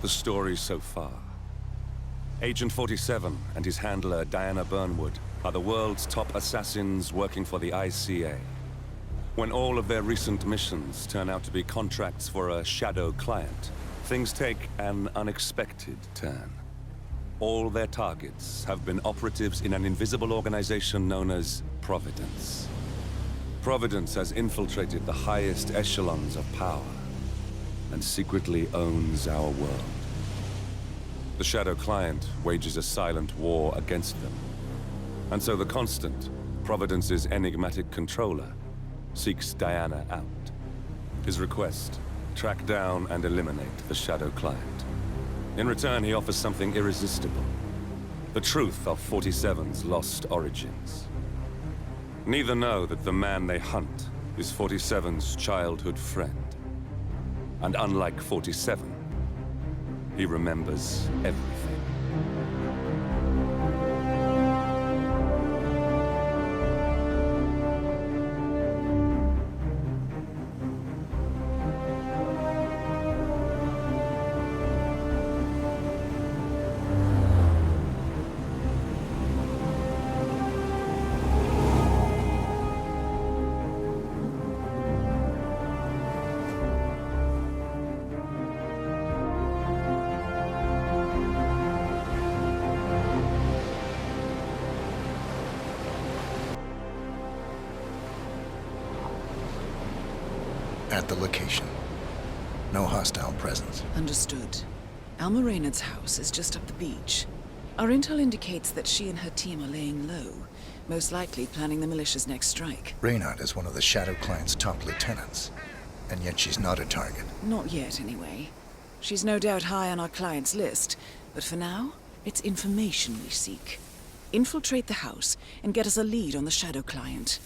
the story so far. Agent 47 and his handler Diana Burnwood are the world's top assassins working for the ICA. When all of their recent missions turn out to be contracts for a shadow client, things take an unexpected turn. All their targets have been operatives in an invisible organization known as Providence. Providence has infiltrated the highest echelons of power and secretly owns our world. The Shadow Client wages a silent war against them. And so the Constant, Providence's enigmatic controller, seeks Diana out. His request, track down and eliminate the Shadow Client. In return, he offers something irresistible. The truth of 47's lost origins. Neither know that the man they hunt is 47's childhood friend. And unlike 47, he remembers everything. At the location. No hostile presence. Understood. Alma Reynard's house is just up the beach. Our intel indicates that she and her team are laying low, most likely planning the militia's next strike. Reynard is one of the Shadow Client's top lieutenants, and yet she's not a target. Not yet, anyway. She's no doubt high on our client's list, but for now, it's information we seek. Infiltrate the house and get us a lead on the Shadow Client.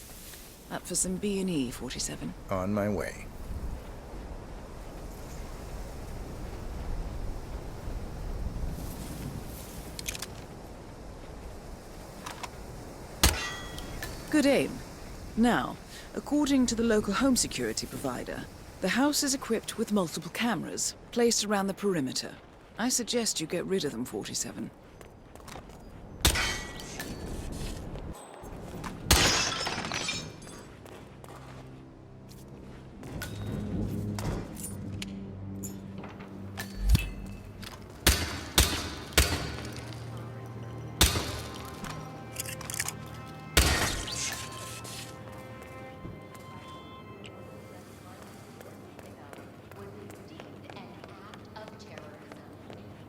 Up for some B&E, 47. On my way. Good aim. Now, according to the local home security provider, the house is equipped with multiple cameras, placed around the perimeter. I suggest you get rid of them, 47.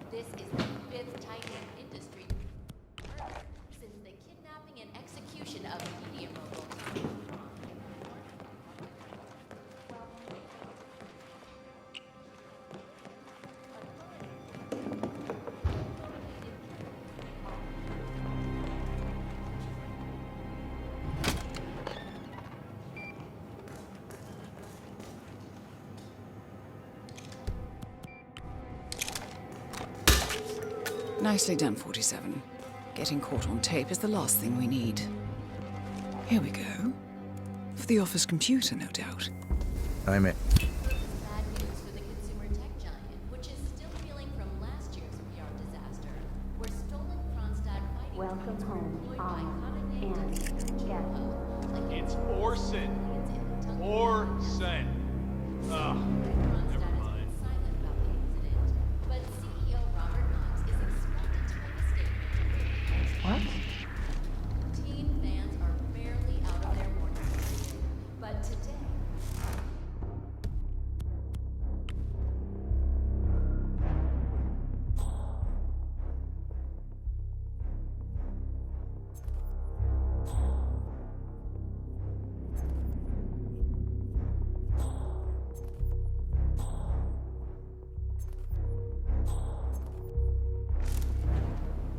This is the fifth tightening industry since the kidnapping and execution of media moguls. Nicely done, 47. Getting caught on tape is the last thing we need. Here we go. For the office computer, no doubt. I'm in. Bad news for the consumer tech giant, which is still reeling from last year's PR disaster, where stolen Kronstadt fighting Welcome home, employed by and Codename guest. It's Orson. Orson. Ugh. Never mind. Silent about the incident, but CEO Robert Knox is expected to make a statement. What? Teen fans are barely out of their mourning period, but today.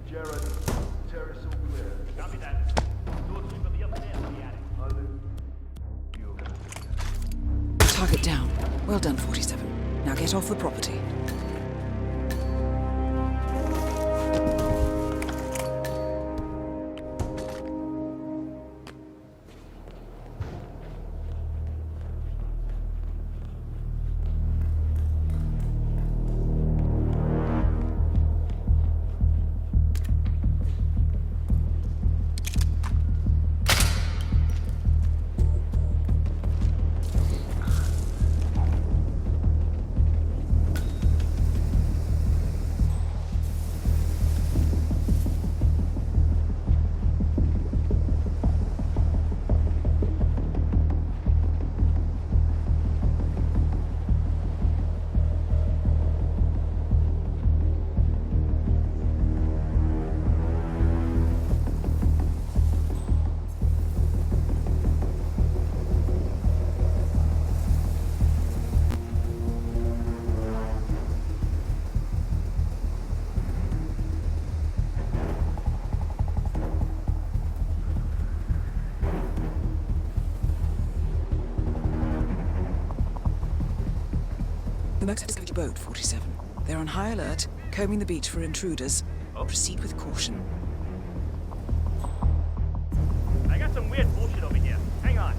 Jared, terrace all clear. Copy that. Door three from the upper there, the attic. Olin, you're gonna do that. Target down. Well done, 47. Now get off the property. Mercs have discovered your boat, 47. They're on high alert, combing the beach for intruders. Proceed with caution. I got some weird bullshit over here. Hang on.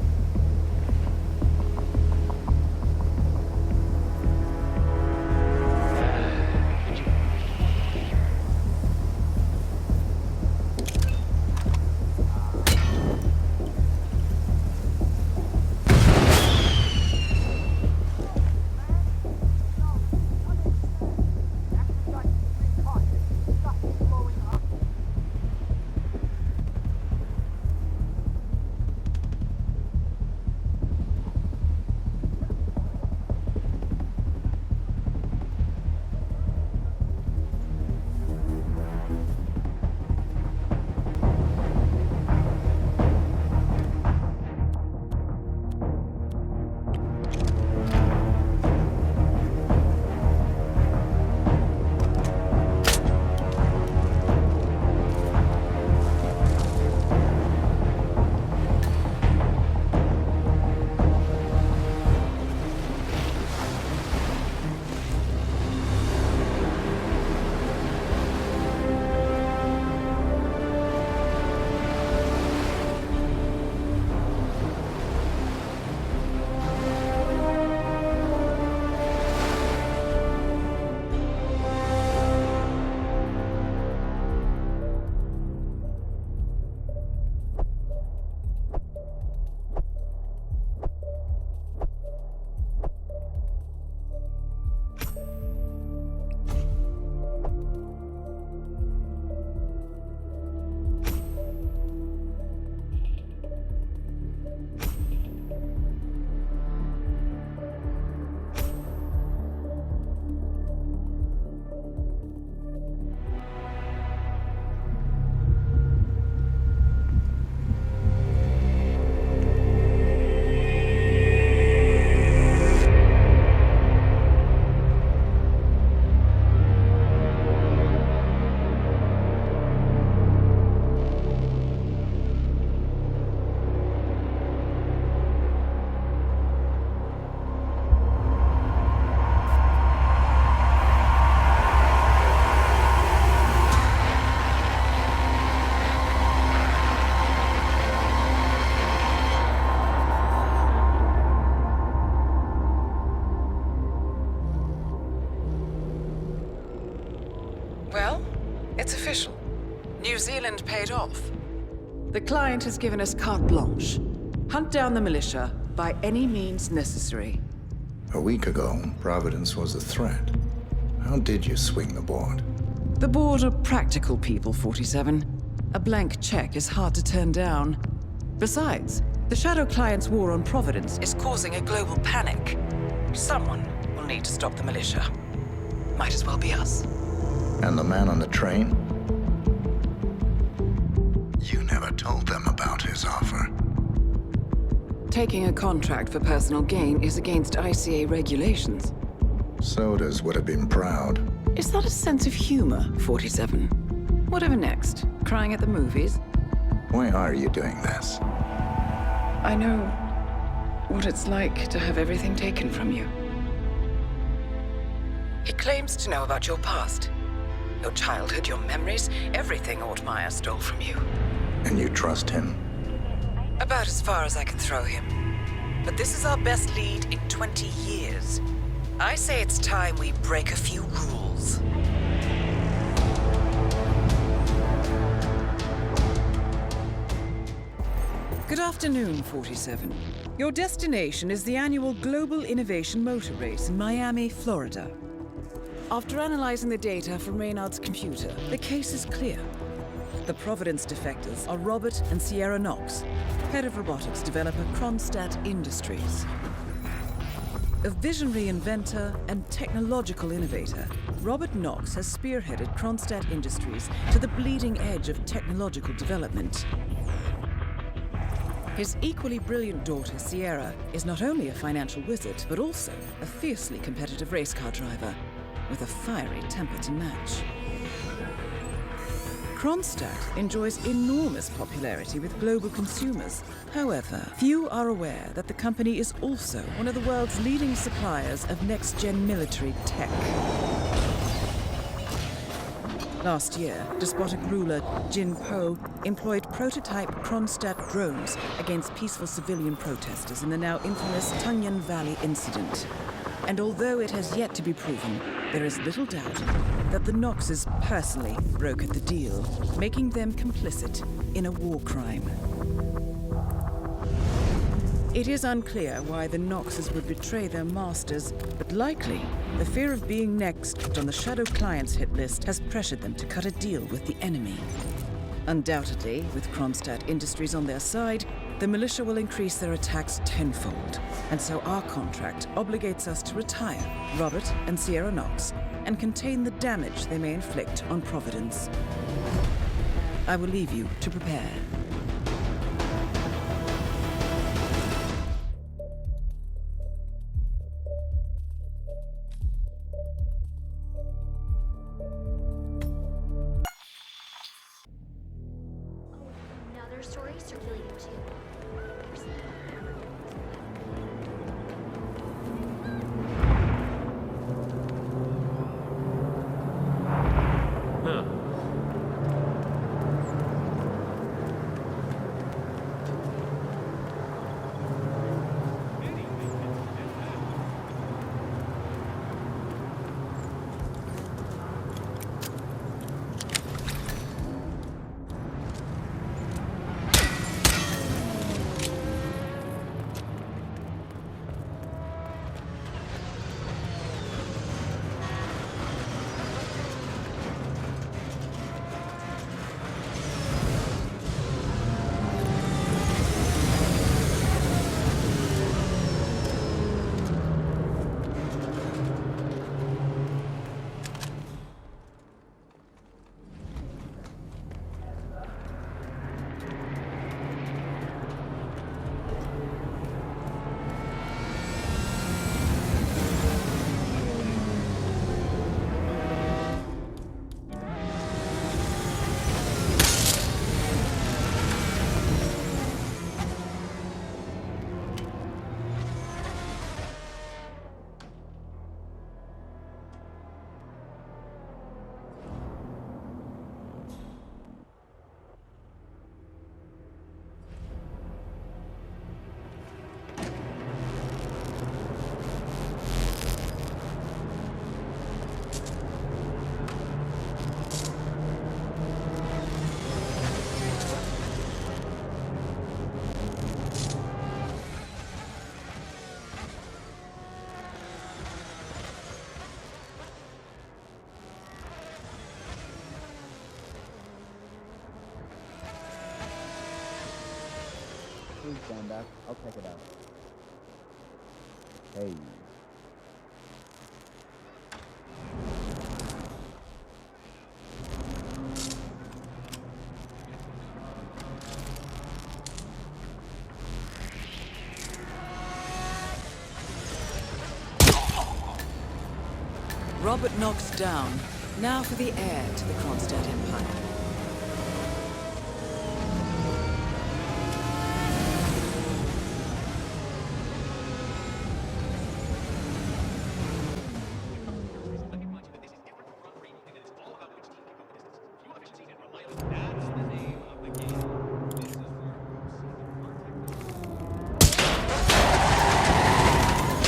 Well, it's official. New Zealand paid off. The client has given us carte blanche. Hunt down the militia by any means necessary. A week ago, Providence was a threat. How did you swing the board? The board are practical people, 47. A blank check is hard to turn down. Besides, the Shadow Client's war on Providence is causing a global panic. Someone will need to stop the militia. Might as well be us. And the man on the train? You never told them about his offer. Taking a contract for personal gain is against ICA regulations. Sodas would have been proud. Is that a sense of humor, 47? Whatever next? Crying at the movies? Why are you doing this? I know what it's like to have everything taken from you. He claims to know about your past. Your childhood, your memories, everything Ortmeyer stole from you. And you trust him? About as far as I can throw him. But this is our best lead in 20 years. I say it's time we break a few rules. Good afternoon, 47. Your destination is the annual Global Innovation Motor Race in Miami, Florida. After analyzing the data from Reynard's computer, the case is clear. The Providence defectors are Robert and Sierra Knox, head of robotics developer Kronstadt Industries. A visionary inventor and technological innovator, Robert Knox has spearheaded Kronstadt Industries to the bleeding edge of technological development. His equally brilliant daughter, Sierra, is not only a financial wizard, but also a fiercely competitive race car driver, with a fiery temper to match. Kronstadt enjoys enormous popularity with global consumers. However, few are aware that the company is also one of the world's leading suppliers of next-gen military tech. Last year, despotic ruler Jin Po employed prototype Kronstadt drones against peaceful civilian protesters in the now infamous Tunyan Valley incident. And although it has yet to be proven, there is little doubt that the Noxes personally brokered the deal, making them complicit in a war crime. It is unclear why the Noxes would betray their masters, but likely the fear of being next on the Shadow Clients hit list has pressured them to cut a deal with the enemy. Undoubtedly, with Kronstadt Industries on their side, the militia will increase their attacks tenfold, and so our contract obligates us to retire Robert and Sierra Nox and contain the damage they may inflict on Providence. I will leave you to prepare. Another story circulating too. Please stand back. I'll check it out. Hey. Robert Knox down. Now for the heir to the Kronstadt Empire.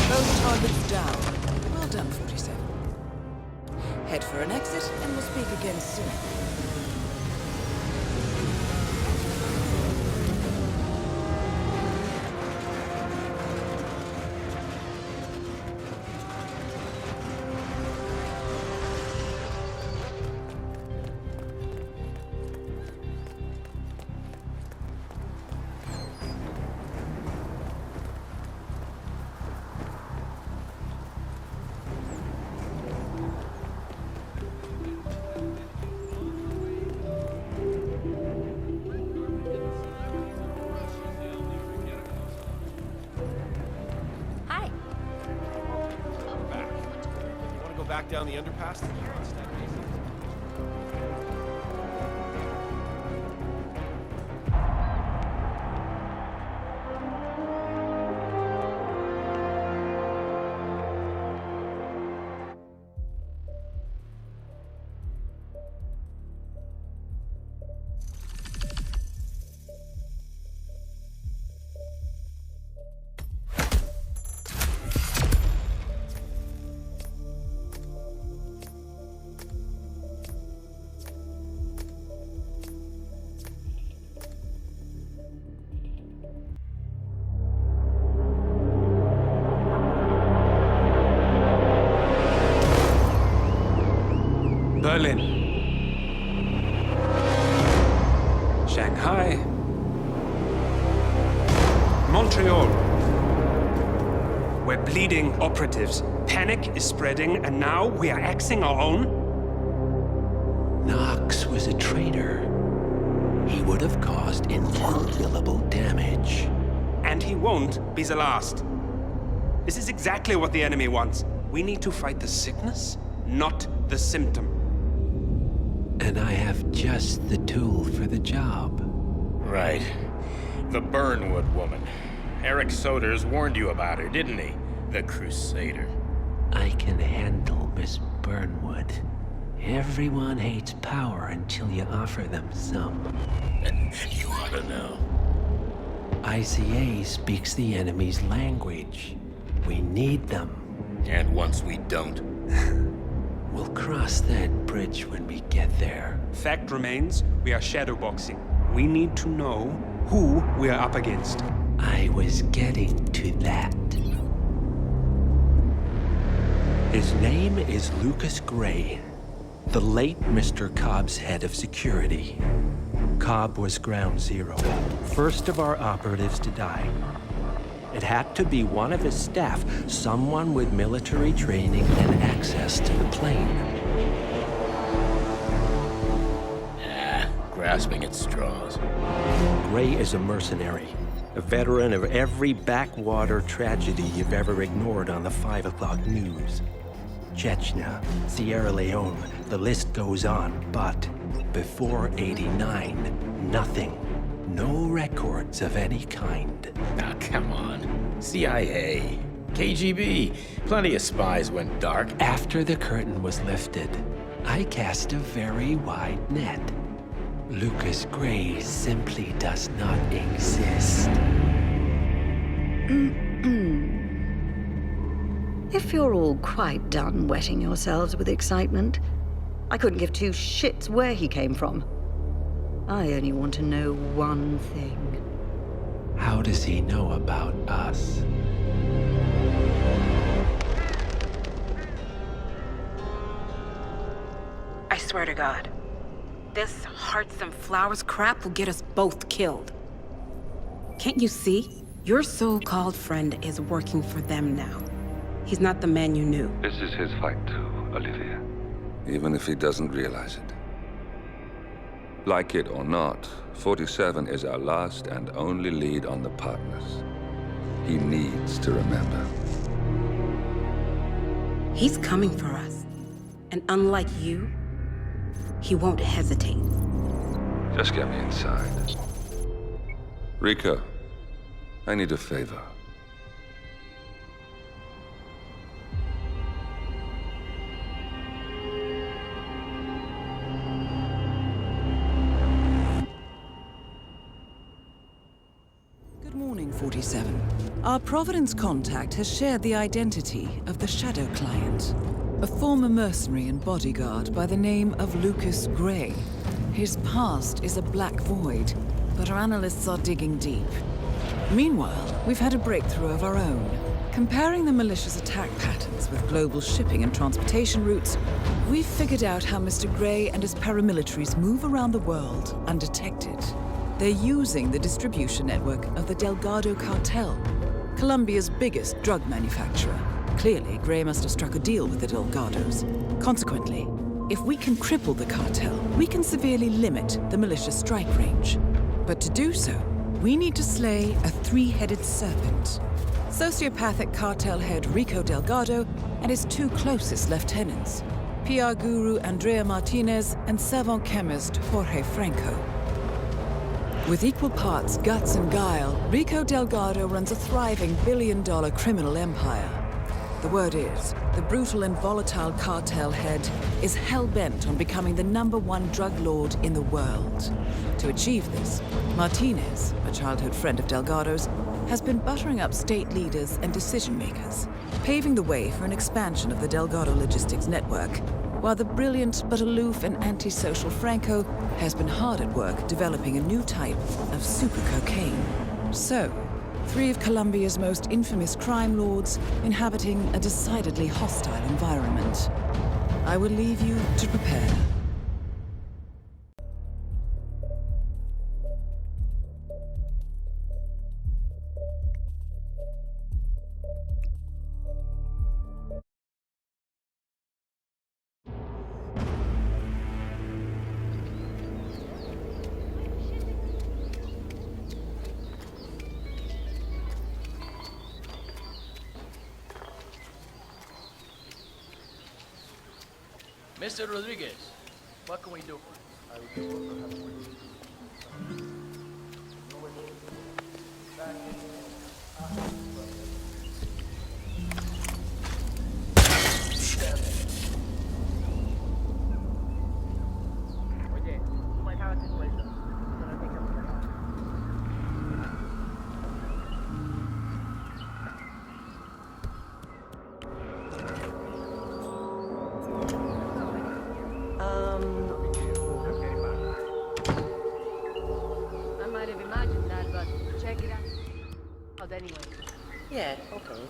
Both targets down. Well done, 47. Head for an exit, and we'll speak again soon. Back down the underpass? Berlin. Shanghai. Montreal. We're bleeding operatives. Panic is spreading, and now we are axing our own? Knox was a traitor. He would have caused incalculable damage. And he won't be the last. This is exactly what the enemy wants. We need to fight the sickness, not the symptom. And I have just the tool for the job. Right. The Burnwood woman. Eric Soders warned you about her, didn't he? The Crusader. I can handle Miss Burnwood. Everyone hates power until you offer them some. You ought to know. ICA speaks the enemy's language. We need them. And once we don't? We'll cross that bridge when we get there. Fact remains, we are shadowboxing. We need to know who we are up against. I was getting to that. His name is Lucas Gray, the late Mr. Cobb's head of security. Cobb was ground zero, first of our operatives to die. It had to be one of his staff, someone with military training and access to the plane. Grasping at straws. Gray is a mercenary, a veteran of every backwater tragedy you've ever ignored on the 5 o'clock news. Chechnya, Sierra Leone, the list goes on, but before '89, nothing. No records of any kind. Ah, come on. CIA, KGB, plenty of spies went dark. After the curtain was lifted, I cast a very wide net. Lucas Gray simply does not exist. If you're all quite done wetting yourselves with excitement, I couldn't give two shits where he came from. I only want to know one thing. How does he know about us? I swear to God, this hearts and flowers crap will get us both killed. Can't you see? Your so-called friend is working for them now. He's not the man you knew. This is his fight too, Olivia. Even if he doesn't realize it. Like it or not, 47 is our last and only lead on the partners. He needs to remember. He's coming for us. And unlike you, he won't hesitate. Just get me inside. Rico, I need a favor. Good morning, 47. Our Providence contact has shared the identity of the Shadow Client, a former mercenary and bodyguard by the name of Lucas Gray. His past is a black void, but our analysts are digging deep. Meanwhile, we've had a breakthrough of our own. Comparing the malicious attack patterns with global shipping and transportation routes, we've figured out how Mr. Gray and his paramilitaries move around the world undetected. They're using the distribution network of the Delgado cartel, Colombia's biggest drug manufacturer. Clearly, Gray must have struck a deal with the Delgados. Consequently, if we can cripple the cartel, we can severely limit the malicious strike range. But to do so, we need to slay a three-headed serpent. Sociopathic cartel head Rico Delgado and his two closest lieutenants, PR guru Andrea Martinez and savant chemist Jorge Franco. With equal parts guts and guile, Rico Delgado runs a thriving billion-dollar criminal empire. The word is, the brutal and volatile cartel head is hell-bent on becoming the #1 drug lord in the world. To achieve this, Martinez, a childhood friend of Delgado's, has been buttering up state leaders and decision-makers, paving the way for an expansion of the Delgado logistics network, while the brilliant but aloof and antisocial Franco has been hard at work developing a new type of super cocaine. So, three of Colombia's most infamous crime lords inhabiting a decidedly hostile environment. I will leave you to prepare. Mr. Rodriguez, what can we do for you? Oye, tú manejabas eso, eso. No lo tengas por acá. I might have imagined that, but check it out anyway. Yeah, okay.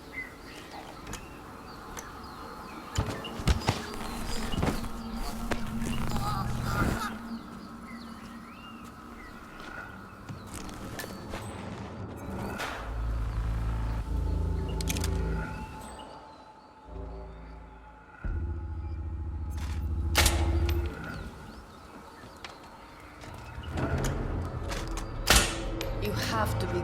You have to be.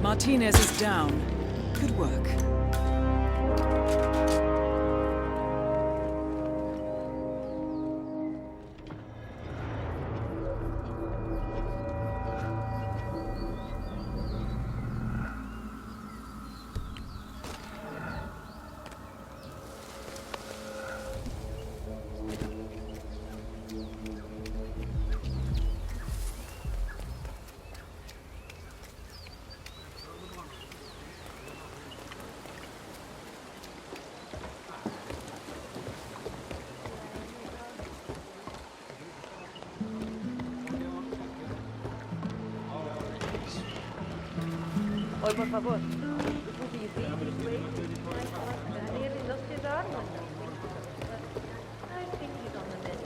Martinez is down. Good work. Oye, por favor. What do you think? Nearly lost his arm or something. But I think he's on the mend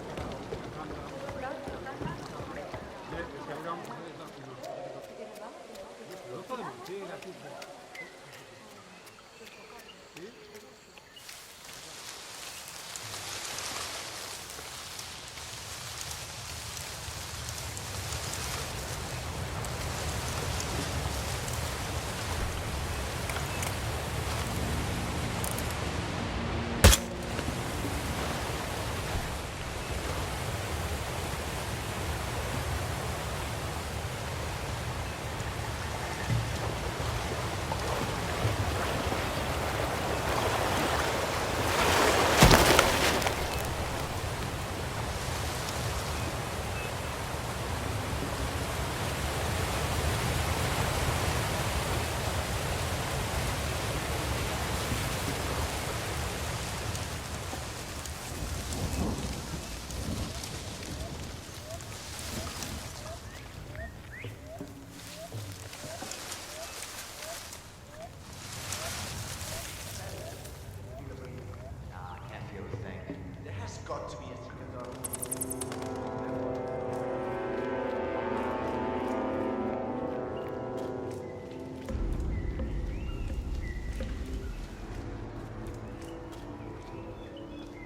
Got to be a secret door.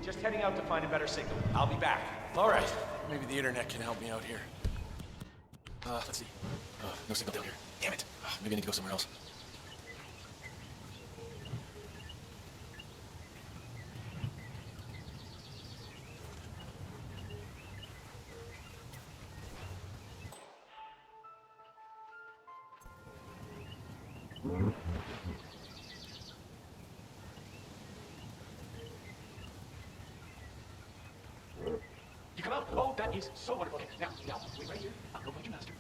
Just heading out to find a better signal. I'll be back. All right. Maybe the internet can help me out here. Let's see. No signal down here. Damn it. Maybe I need to go somewhere else. You come out? Oh, that is so wonderful. Okay, now, wait right here. I'll go find your master.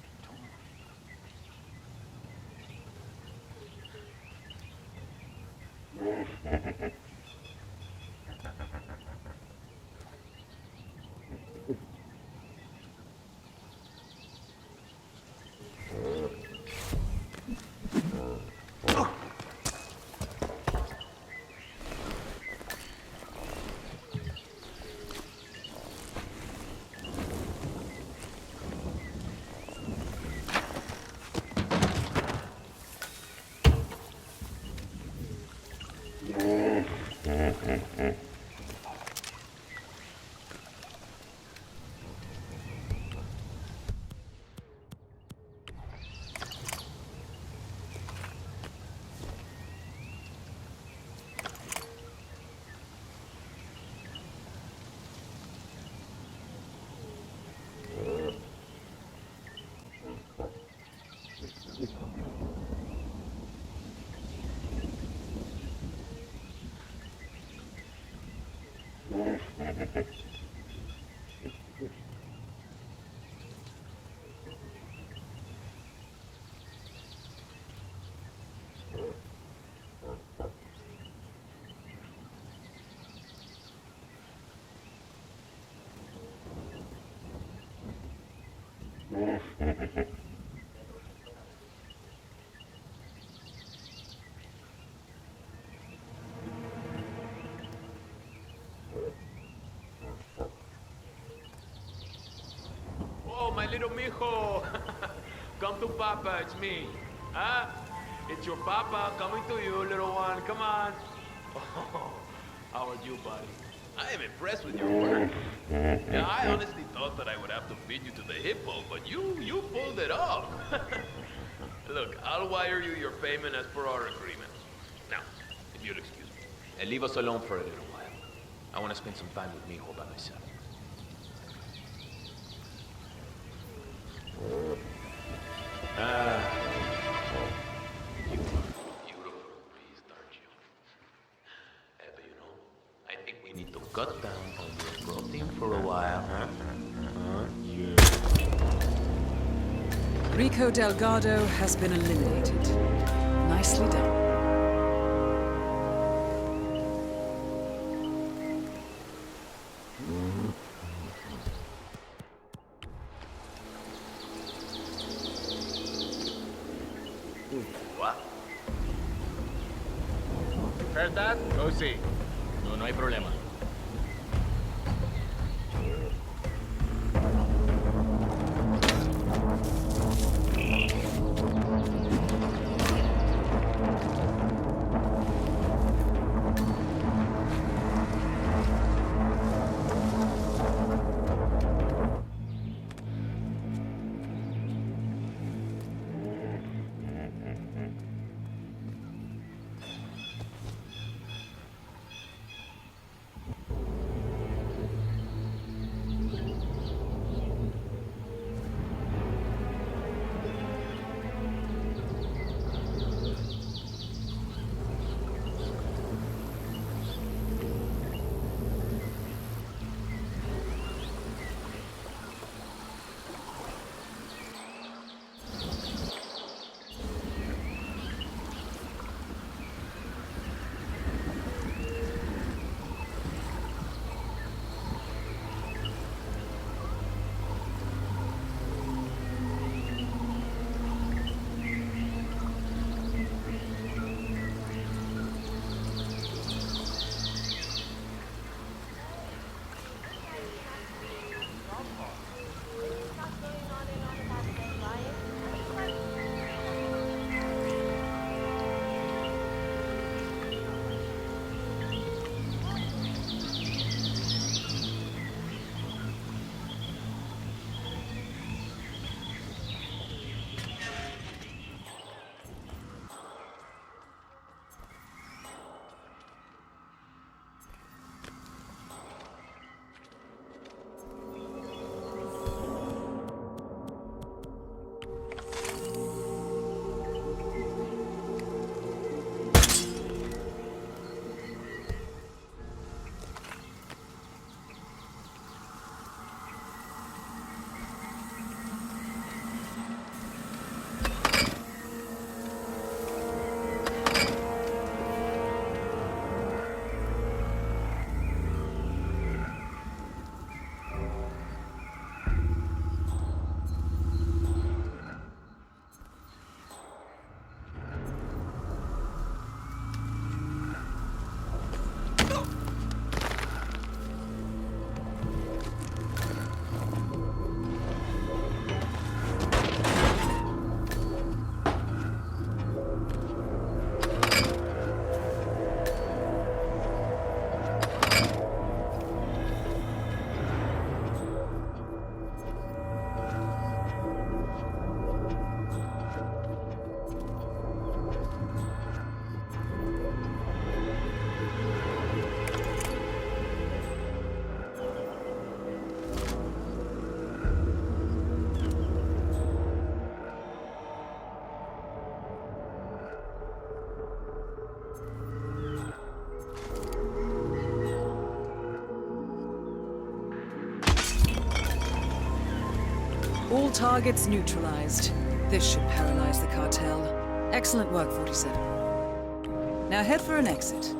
Oh, my little mijo. Come to Papa, it's me. Huh? It's your Papa coming to you, little one. Come on. Oh, how are you, buddy? I am impressed with your work. Yeah, I honestly thought that I would have to feed you to the hippo, but you pulled it off. Look, I'll wire you your payment as per our agreement. Now, if you'll excuse me, and leave us alone for a little while. I want to spend some time with Mijo by myself. You are a beautiful beast, aren't you? But you know, I think we need to cut down on your protein for a while, huh? Yeah. Rico Delgado has been eliminated. Nicely done. What? ¿Verdad? Oh, sí. No hay problema. All targets neutralized. This should paralyze the cartel. Excellent work, 47. Now head for an exit.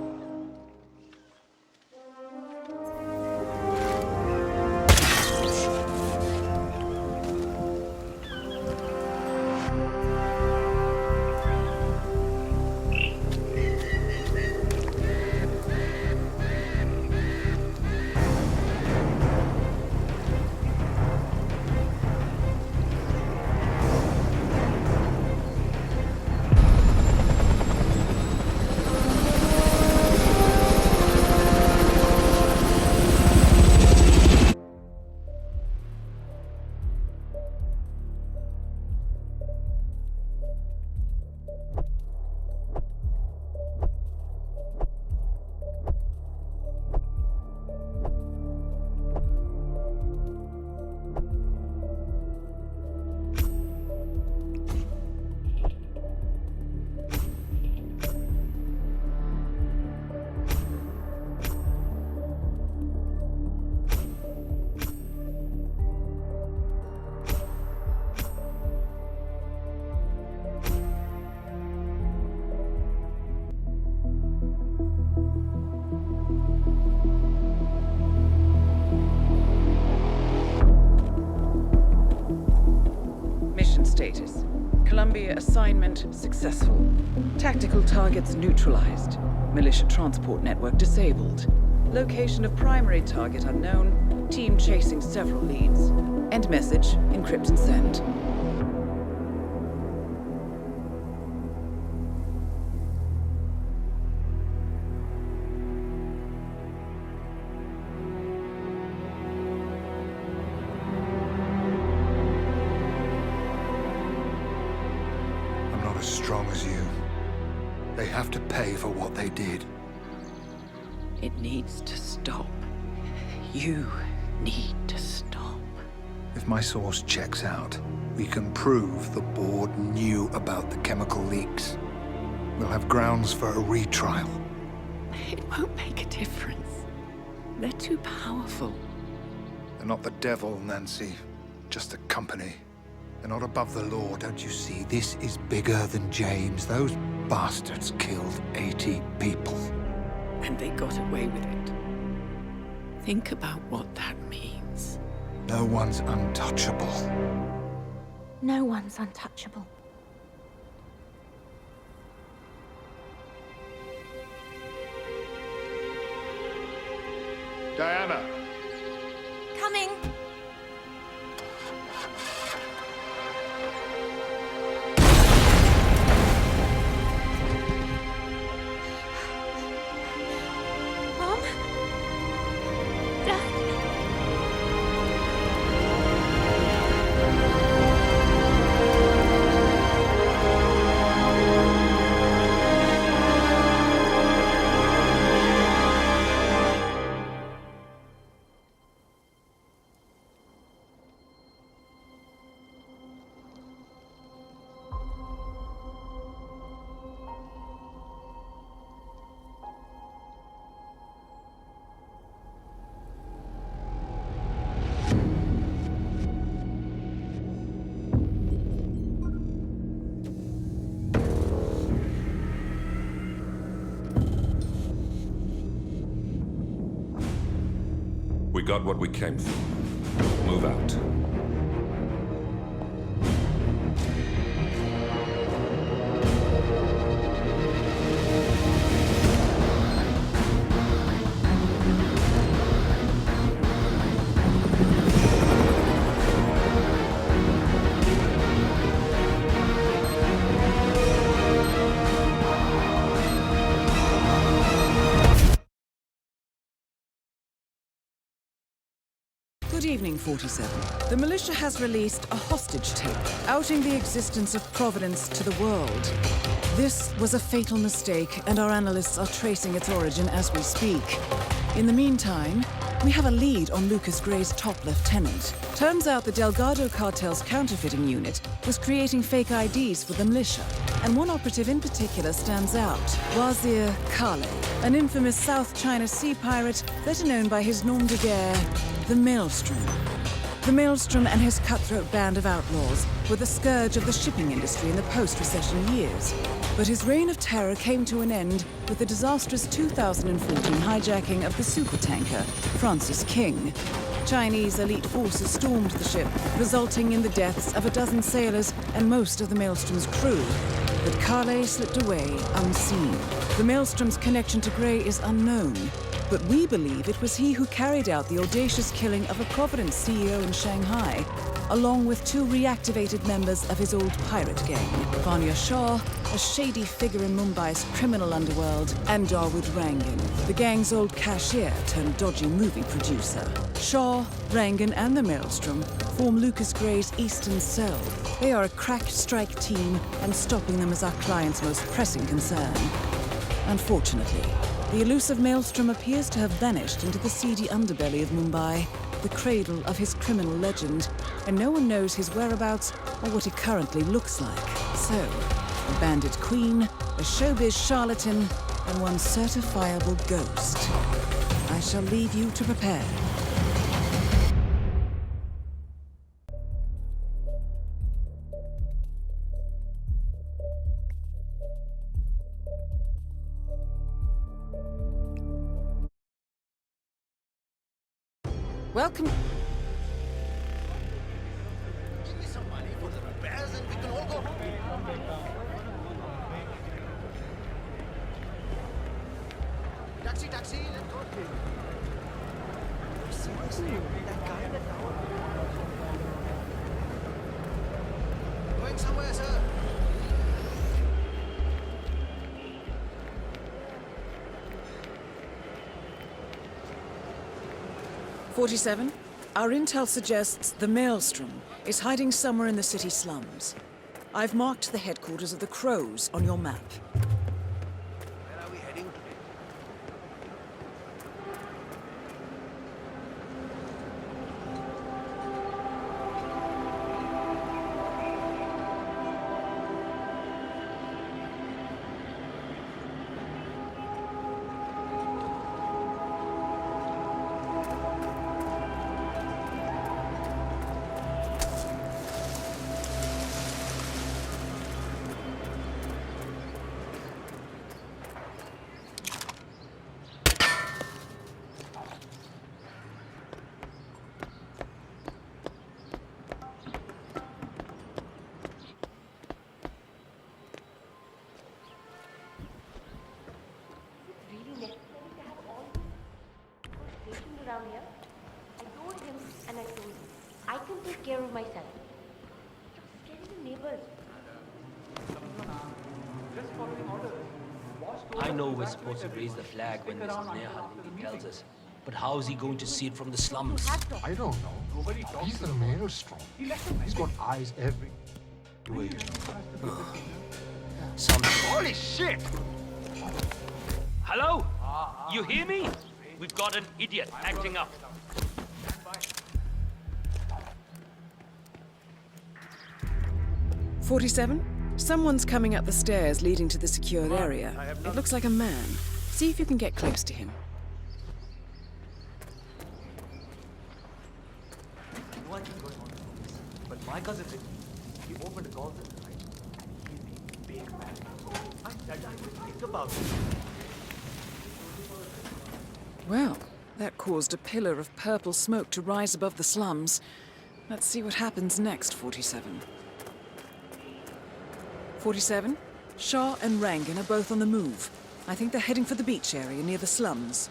Carrier assignment successful. Tactical targets neutralized. Militia transport network disabled. Location of primary target unknown. Team chasing several leads. End message. Encrypt and send. I'm not as strong as you. They have to pay for what they did. It needs to stop. You need to stop. If my source checks out, we can prove the board knew about the chemical leaks. We'll have grounds for a retrial. It won't make a difference. They're too powerful. They're not the devil, Nancy. Just a company. They're not above the law, don't you see? This is bigger than James. Those bastards killed 80 people. And they got away with it. Think about what that means. No one's untouchable. No one's untouchable. Diana! Coming! Mom? Dad? We got what we came for. Move out. Good evening, 47. The militia has released a hostage tape, outing the existence of Providence to the world. This was a fatal mistake, and our analysts are tracing its origin as we speak. In the meantime, we have a lead on Lucas Gray's top lieutenant. Turns out the Delgado cartel's counterfeiting unit was creating fake IDs for the militia, and one operative in particular stands out, Wazir Kale, an infamous South China Sea pirate better known by his nom de guerre, the Maelstrom. The Maelstrom and his cutthroat band of outlaws were the scourge of the shipping industry in the post-recession years. But his reign of terror came to an end with the disastrous 2014 hijacking of the supertanker, Francis King. Chinese elite forces stormed the ship, resulting in the deaths of a dozen sailors and most of the Maelstrom's crew. But Kale slipped away unseen. The Maelstrom's connection to Gray is unknown, but we believe it was he who carried out the audacious killing of a Providence CEO in Shanghai, along with two reactivated members of his old pirate gang, Vanya Shah, a shady figure in Mumbai's criminal underworld, and Dawood Rangan, the gang's old cashier turned dodgy movie producer. Shah, Rangan, and the Maelstrom form Lucas Gray's Eastern Cell. They are a crack strike team, and stopping them is our client's most pressing concern. Unfortunately, the elusive Maelstrom appears to have vanished into the seedy underbelly of Mumbai, the cradle of his criminal legend, and no one knows his whereabouts or what he currently looks like. So, a bandit queen, a showbiz charlatan, and one certifiable ghost. I shall leave you to prepare. Welcome. Give me some money for the repairs and we can all go home. Taxi, taxi, let's go. Seriously, that guy in the tower. Going somewhere, sir. "47, our intel suggests the Maelstrom is hiding somewhere in the city slums. I've marked the headquarters of the Crows on your map. Where are we heading today? Really necessary to have all these stationed around here? I told him and I told him. I can take care of myself. You're scaring the neighbors. Just following orders. I know we're supposed to raise the flag when Mrs. Nehalindi tells us. But how is he going to see it from the slums? I don't know. He's the Maelstrom. He's got eyes every way. Holy shit! Hello? You hear me? We've got an idiot acting up. "47, someone's coming up the stairs leading to the secured area. It looks like a man. See if you can get close to him." No idea what's going on. But my cousin did. He opened a call center, right? And he's a big man. I didn't think about it. Well, that caused a pillar of purple smoke to rise above the slums. Let's see what happens next, 47. 47, Shah and Rangan are both on the move. I think they're heading for the beach area near the slums.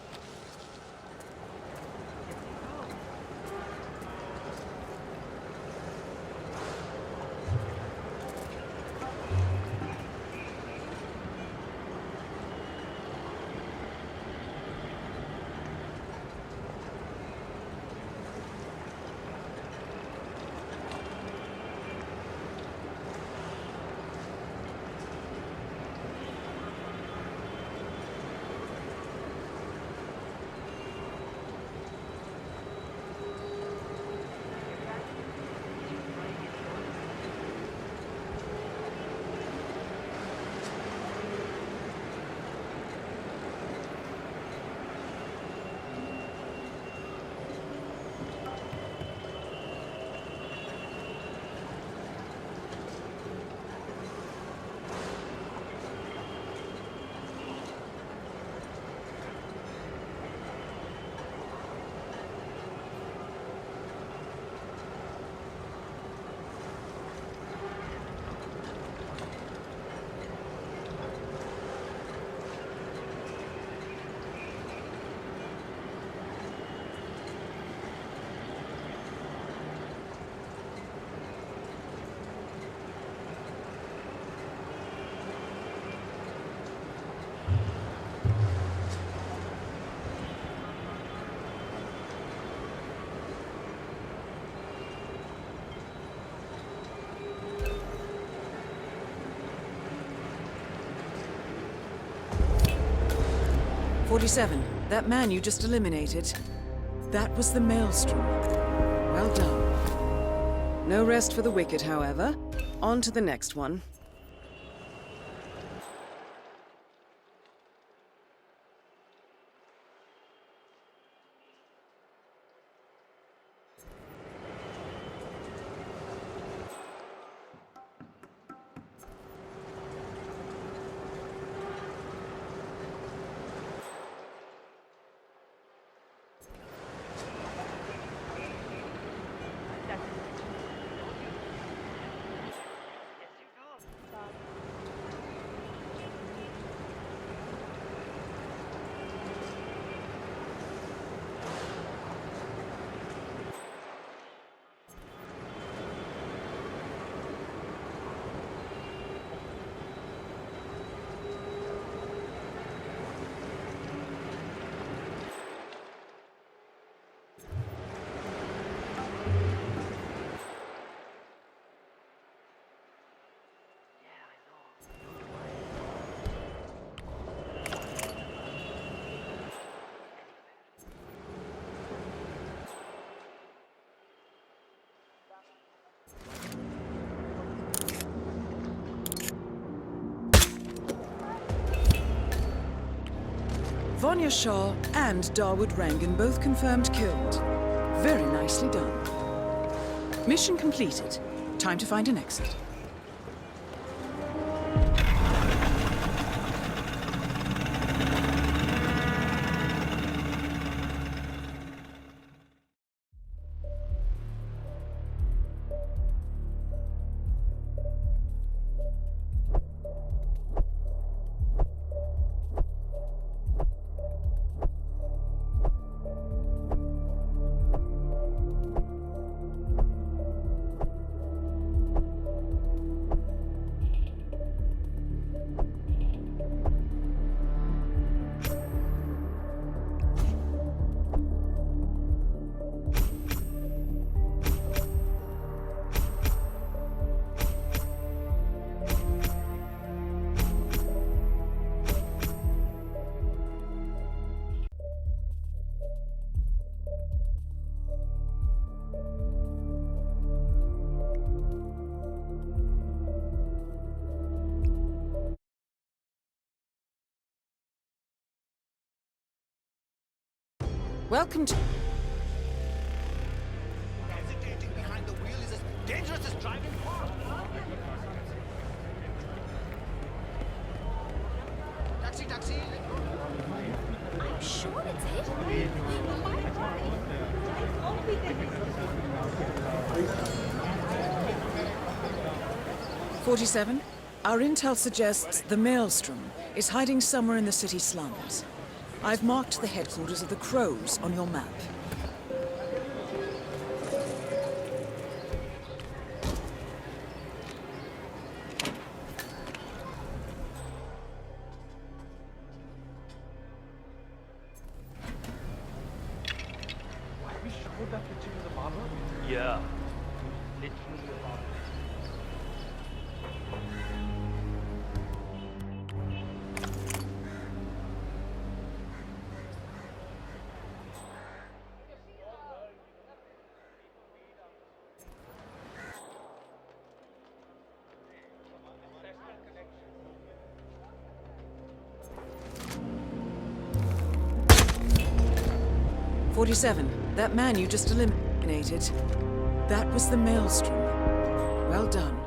"47, that man you just eliminated, that was the Maelstrom. Well done. No rest for the wicked, however. On to the next one." Sonia Shaw and Darwood Rangan both confirmed killed. Very nicely done. Mission completed. Time to find an exit. Welcome to... Hesitating behind the wheel is as dangerous as driving fast. Taxi, taxi. I'm sure it's HITMAN. Why? 47. Our intel suggests the Maelstrom is hiding somewhere in the city slums. I've marked the headquarters of the Crows on your map. Have we showed that picture to the barber? Yeah. Literally a barber. 47. That man you just eliminated. That was the Maelstrom. Well done.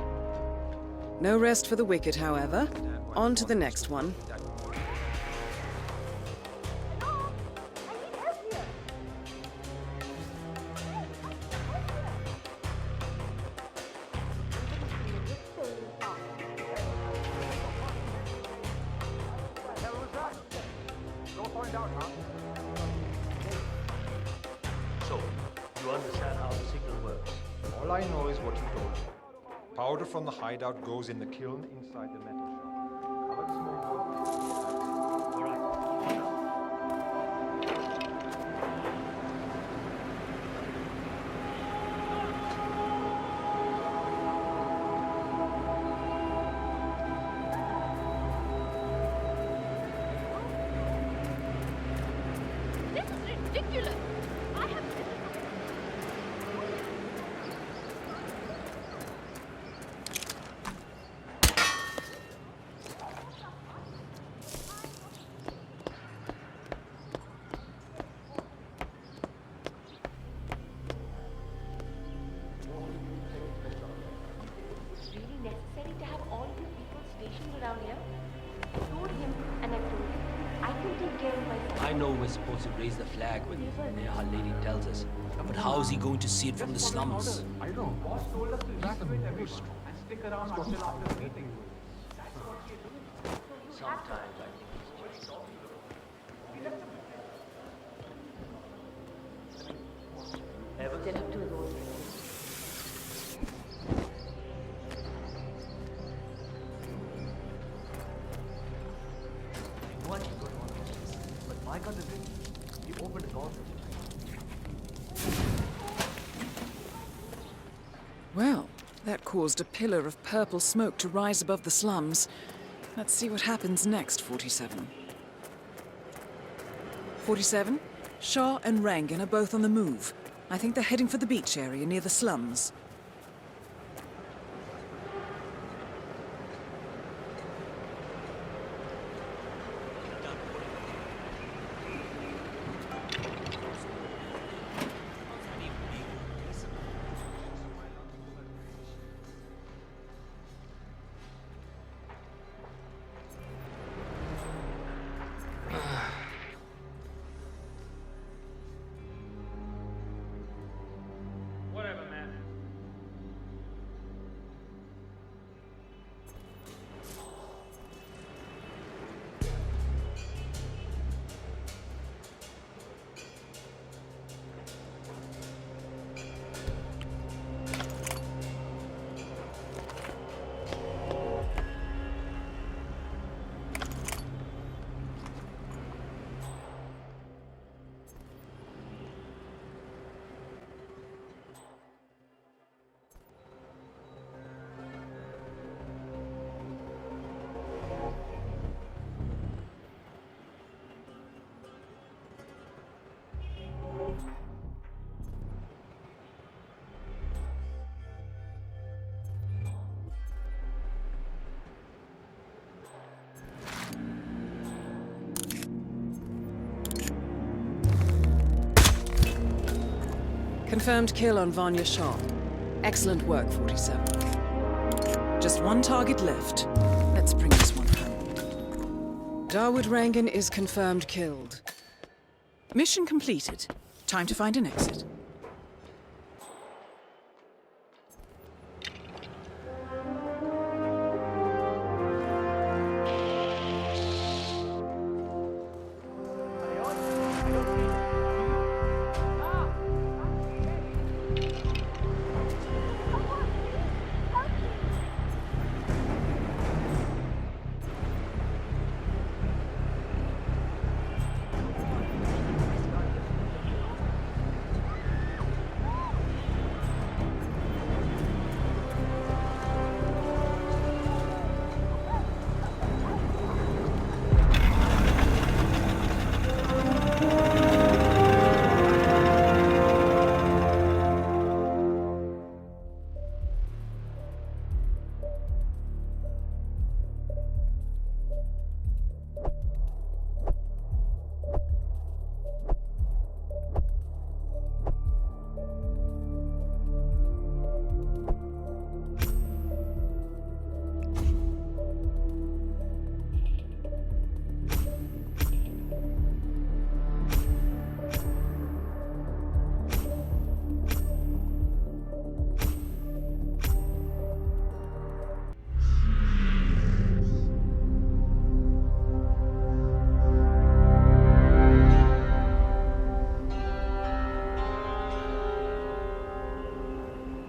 No rest for the wicked, however. On to the next one. So, you understand how the signal works? All I know is what you told me. Powder from the hideout goes in the kiln inside the metal shop. Colored smoke goes... All right. This is ridiculous. I have... 'Around here. I told him and I told him, I can take care of myself. I know we're supposed to raise the flag when our lady tells us. But how is he going to see it from the slums? I don't know. Boss told us to evacuate everyone and stick around until after the meeting. That's what we're doing. Sometimes I think it's just... Ever get up to his own place. What is going on? But my cousin didn't. He opened a door. Well, that caused a pillar of purple smoke to rise above the slums. Let's see what happens next, 47. 47? Shaw and Rangan are both on the move. I think they're heading for the beach area near the slums. Confirmed kill on Vanya Shah. Excellent work, 47. Just one target left. Let's bring this one home. Dawood Rangan is confirmed killed. Mission completed. Time to find an exit.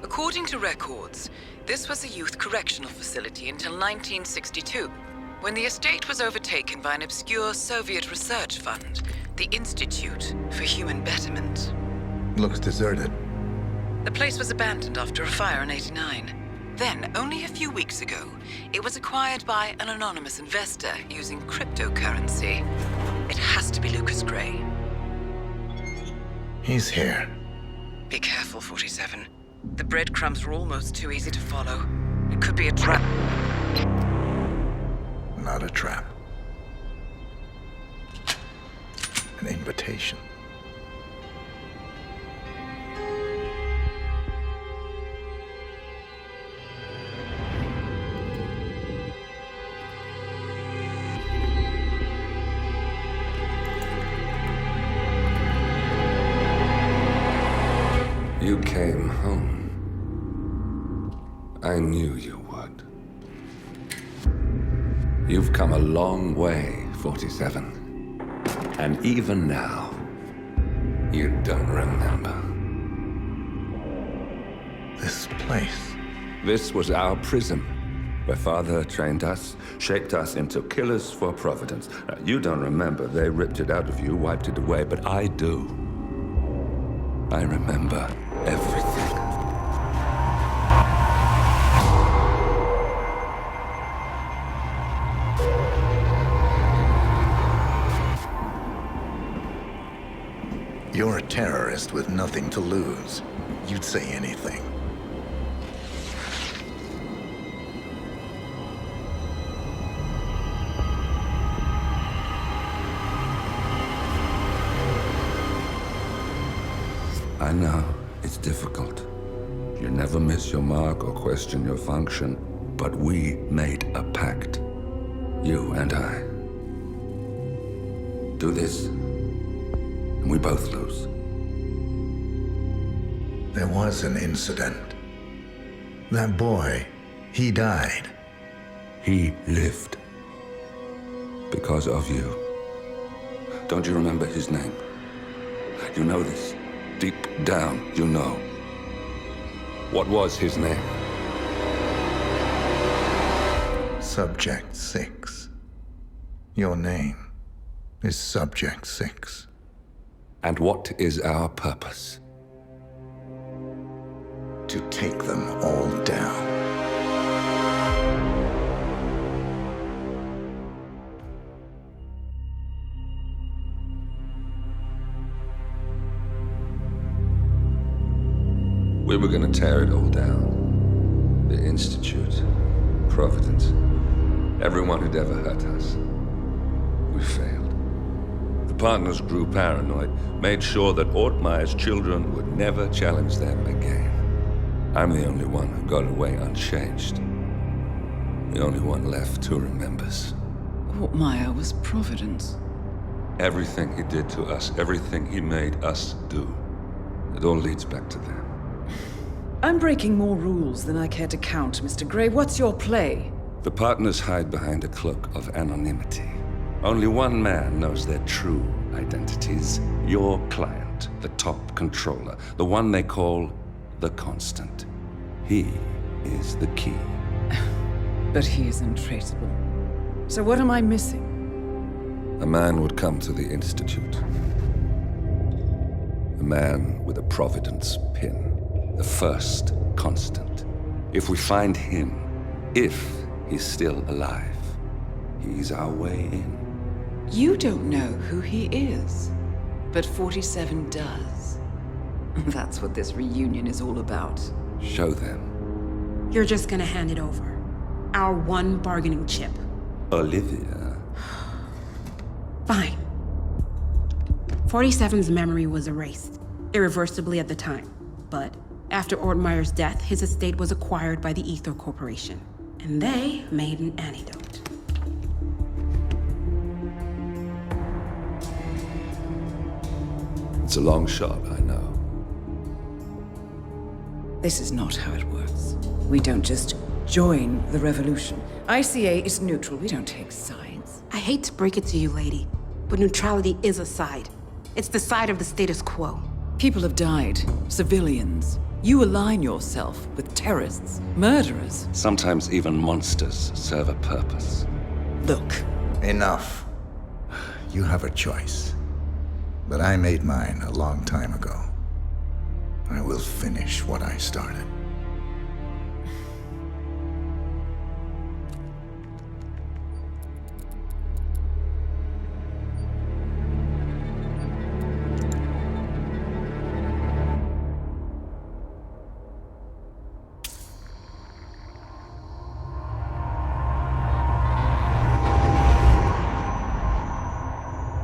According to records, this was a youth correctional facility until 1962, when the estate was overtaken by an obscure Soviet research fund, the Institute for Human Betterment. Looks deserted. The place was abandoned after a fire in '89. Then, only a few weeks ago, it was acquired by an anonymous investor using cryptocurrency. It has to be Lucas Gray. He's here. Be careful, 47. The breadcrumbs were almost too easy to follow. It could be a trap. Not a trap. An invitation. You came home. I knew you would. You've come a long way, 47. And even now, you don't remember. This place. This was our prison, where Father trained us, shaped us into killers for Providence. Now, you don't remember. They ripped it out of you, wiped it away, but I do. I remember everything. You're a terrorist with nothing to lose. You'd say anything. I know, it's difficult. You never miss your mark or question your function, but we made a pact. You and I. Do this, and we both lose. There was an incident. That boy, he died. He lived. Because of you. Don't you remember his name? You know this. Deep down, you know. What was his name? Subject 6. Your name is Subject 6. And what is our purpose? To take them all down. We were gonna tear it all down. The Institute, Providence, everyone who'd ever hurt us. We failed. The partners grew paranoid, made sure that Ortmeyer's children would never challenge them again. I'm the only one who got away unchanged. The only one left who remembers. Ortmeyer was Providence. Everything he did to us, everything he made us do, it all leads back to them. I'm breaking more rules than I care to count, Mr. Grey. What's your play? The partners hide behind a cloak of anonymity. Only one man knows their true identities. Your client, the top controller, the one they call the Constant. He is the key. But he is untraceable. So what am I missing? A man would come to the Institute. A man with a Providence pin. The first Constant. If we find him, if he's still alive, he's our way in. You don't know who he is, but 47 does. That's what this reunion is all about. Show them. You're just gonna hand it over. Our one bargaining chip. Olivia. Fine. 47's memory was erased, irreversibly at the time. But after Ortmeyer's death, his estate was acquired by the Ether Corporation. And they made an antidote. It's a long shot, I know. This is not how it works. We don't just join the revolution. ICA is neutral. We don't take sides. I hate to break it to you, lady, but neutrality is a side. It's the side of the status quo. People have died. Civilians. You align yourself with terrorists, murderers. Sometimes even monsters serve a purpose. Look. Enough. You have a choice. But I made mine a long time ago. I will finish what I started.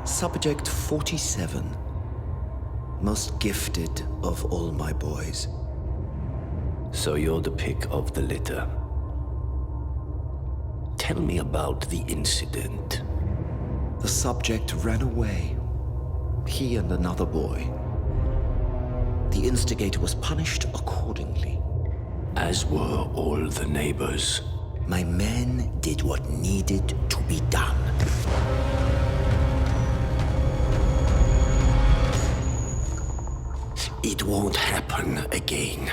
Subject 47. Most gifted of all my boys. So you're the pick of the litter. Tell me about the incident. The subject ran away. He and another boy. The instigator was punished accordingly. As were all the neighbors. My men did what needed to be done. It won't happen again.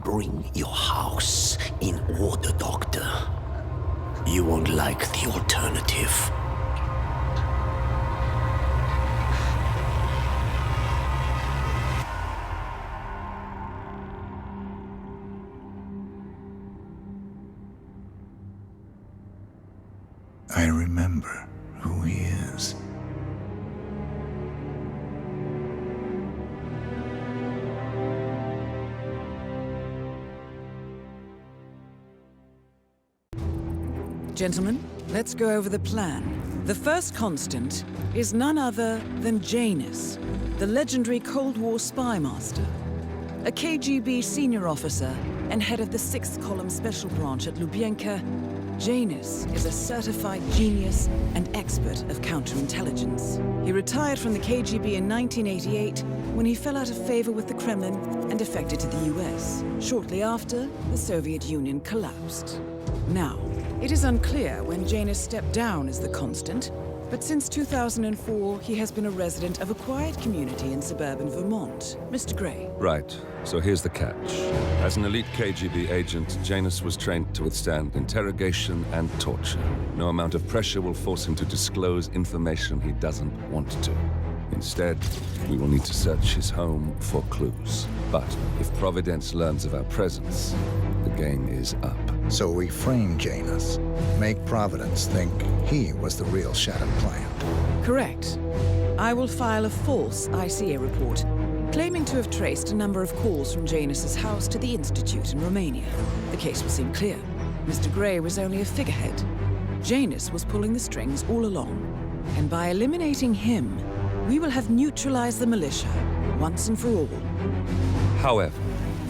Bring your house in order, Doctor. You won't like the alternative. I remember who he is. Gentlemen, let's go over the plan. The first Constant is none other than Janus, the legendary Cold War spy master, a KGB senior officer and head of the 6th Column Special Branch at Lubyanka. Janus is a certified genius and expert of counterintelligence. He retired from the KGB in 1988 when he fell out of favor with the Kremlin and defected to the US. Shortly after, the Soviet Union collapsed. Now, it is unclear when Janus stepped down as the Constant, but since 2004, he has been a resident of a quiet community in suburban Vermont. Mr. Grey. Right. So here's the catch. As an elite KGB agent, Janus was trained to withstand interrogation and torture. No amount of pressure will force him to disclose information he doesn't want to. Instead, we will need to search his home for clues. But if Providence learns of our presence, the game is up. So we frame Janus, make Providence think he was the real Shadow client. Correct. I will file a false ICA report, claiming to have traced a number of calls from Janus's house to the Institute in Romania. The case will seem clear. Mr. Grey was only a figurehead. Janus was pulling the strings all along. And by eliminating him, we will have neutralized the militia, once and for all. However,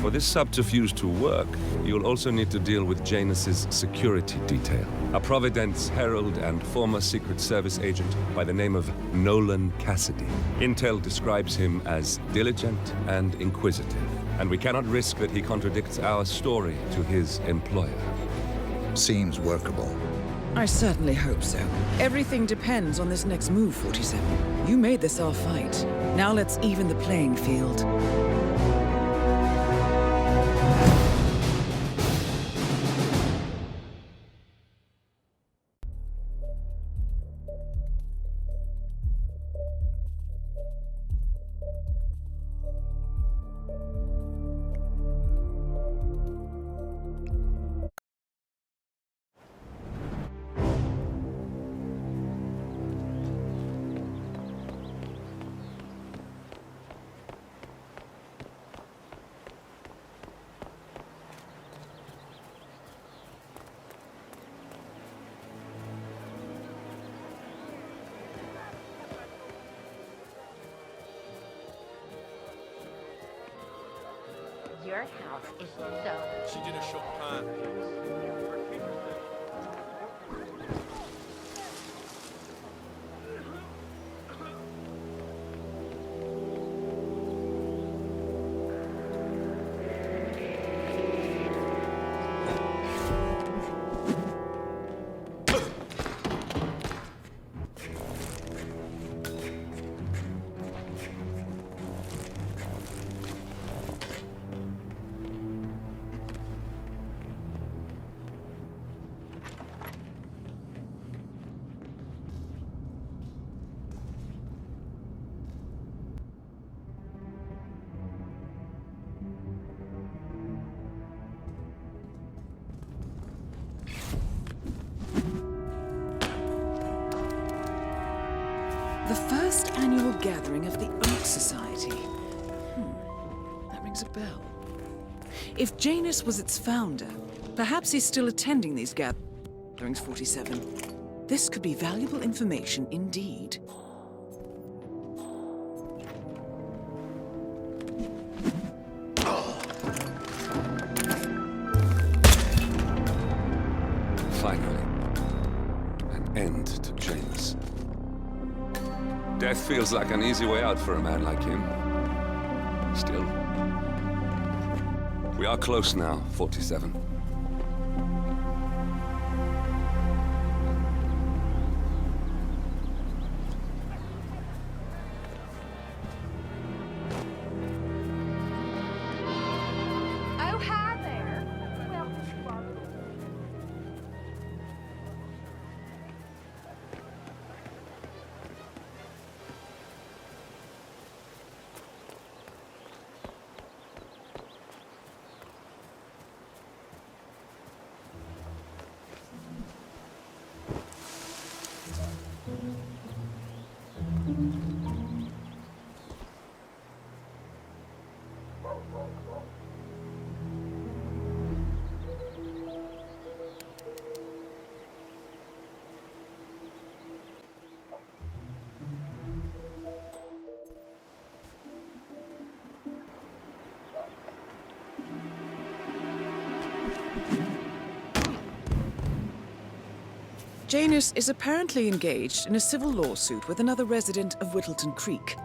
for this subterfuge to work, you'll also need to deal with Janus's security detail. A Providence herald and former Secret Service agent by the name of Nolan Cassidy. Intel describes him as diligent and inquisitive, and we cannot risk that he contradicts our story to his employer. Seems workable. I certainly hope so. Everything depends on this next move, 47. You made this our fight. Now let's even the playing field. Your house is so... She did a Chopin. The first annual gathering of the Ark Society. That rings a bell. If Janus was its founder, perhaps he's still attending these gatherings, 47. This could be valuable information indeed. Finally, an end to Janus. Death feels like an easy way out for a man like him. Still, we are close now, 47. Oh, hi there. Welcome to our... Janus is apparently engaged in a civil lawsuit with another resident of Whittleton Creek.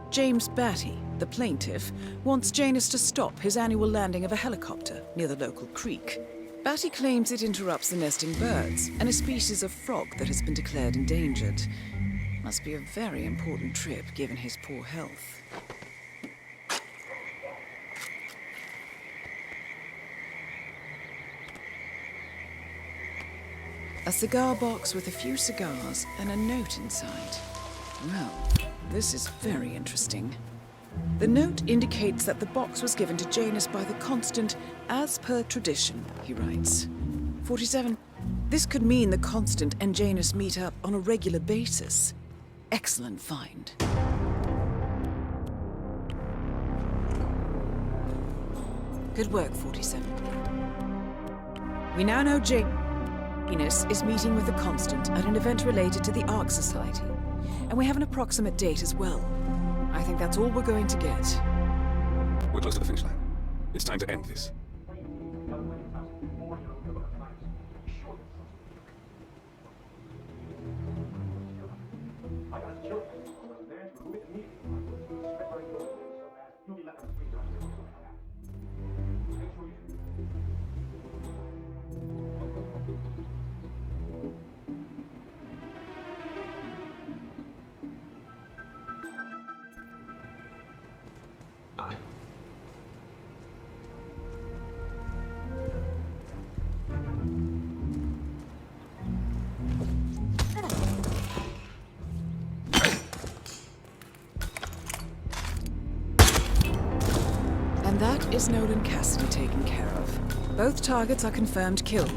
James Batty, the plaintiff, wants Janus to stop his annual landing of a helicopter near the local creek. Batty claims it interrupts the nesting birds and a species of frog that has been declared endangered. Must be a very important trip given his poor health. A cigar box with a few cigars and a note inside. Well, this is very interesting. The note indicates that the box was given to Janus by the Constant as per tradition, he writes. 47. This could mean the Constant and Janus meet up on a regular basis. Excellent find. Good work, 47. We now know Janus is meeting with the Constant at an event related to the Ark Society. and we have an approximate date as well. I think that's all we're going to get. We're close to the finish line. It's time to end this. And that is Nolan Cassidy taken care of. Both targets are confirmed killed.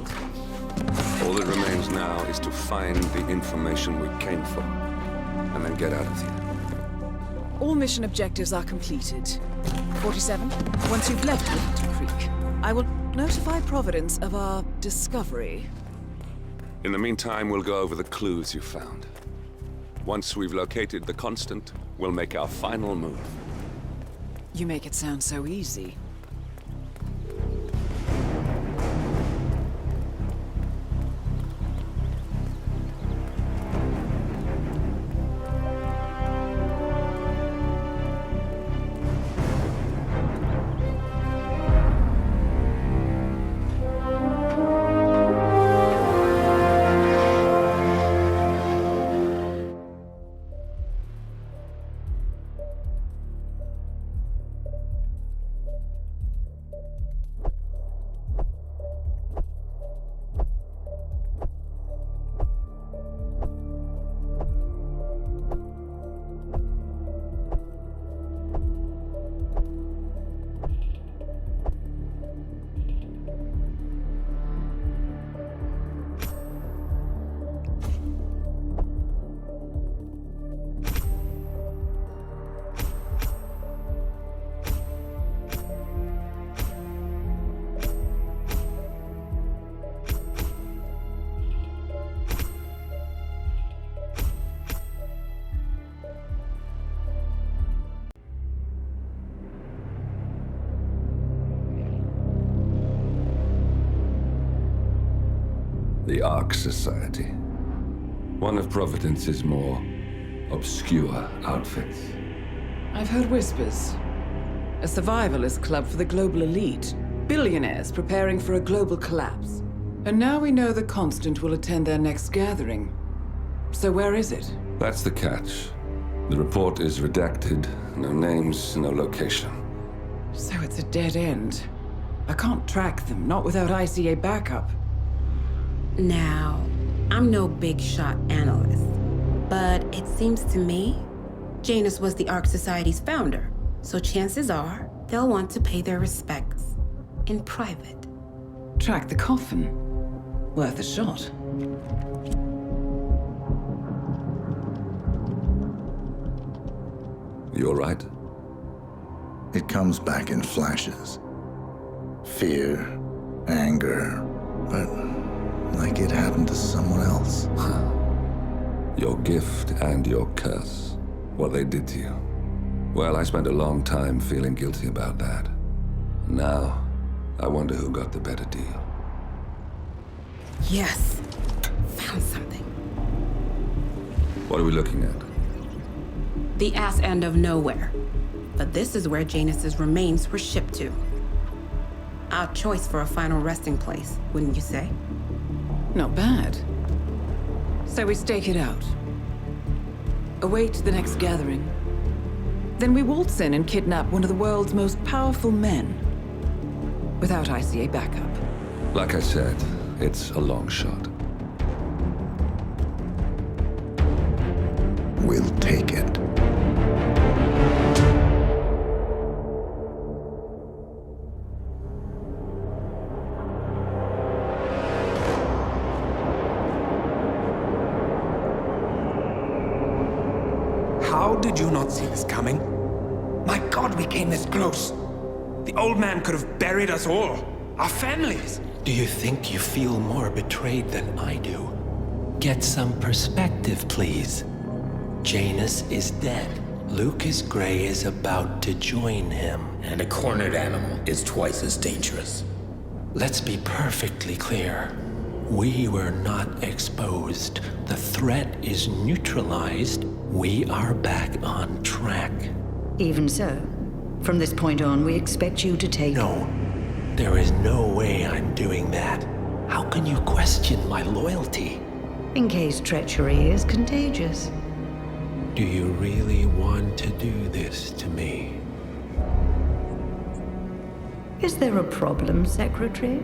All that remains now is to find the information we came for, and then get out of here. All mission objectives are completed. 47, once you've left Little Creek, I will notify Providence of our discovery. In the meantime, we'll go over the clues you found. Once we've located the constant, we'll make our final move. You make it sound so easy. The Ark Society. One of Providence's more obscure outfits. I've heard whispers. A survivalist club for the global elite. Billionaires preparing for a global collapse. And now we know the Constant will attend their next gathering. So where is it? That's the catch. The report is redacted. No names, no location. So it's a dead end. I can't track them, not without ICA backup. Now, I'm no big shot analyst, but it seems to me Janus was the Ark Society's founder, so chances are they'll want to pay their respects in private. Track the coffin. Worth a shot. You all right? It comes back in flashes. Fear, anger, but like it happened to someone else. Your gift and your curse. What they did to you. Well, I spent a long time feeling guilty about that. Now, I wonder who got the better deal. Yes. Found something. What are we looking at? The ass end of nowhere. But this is where Janus's remains were shipped to. Our choice for a final resting place, wouldn't you say? Not bad. So we stake it out. Await the next gathering. Then we waltz in and kidnap one of the world's most powerful men. Without ICA backup. Like I said, it's a long shot. We'll take it. How did you not see this coming? My God, we came this close. The old man could have buried us all. Our families. Do you think you feel more betrayed than I do? Get some perspective, please. Janus is dead. Lucas Gray is about to join him. And a cornered animal is twice as dangerous. Let's be perfectly clear. We were not exposed. The threat is neutralized. We are back on track. Even so, from this point on, we expect you to take... No, there is no way I'm doing that. How can you question my loyalty? In case treachery is contagious. Do you really want to do this to me? Is there a problem, Secretary?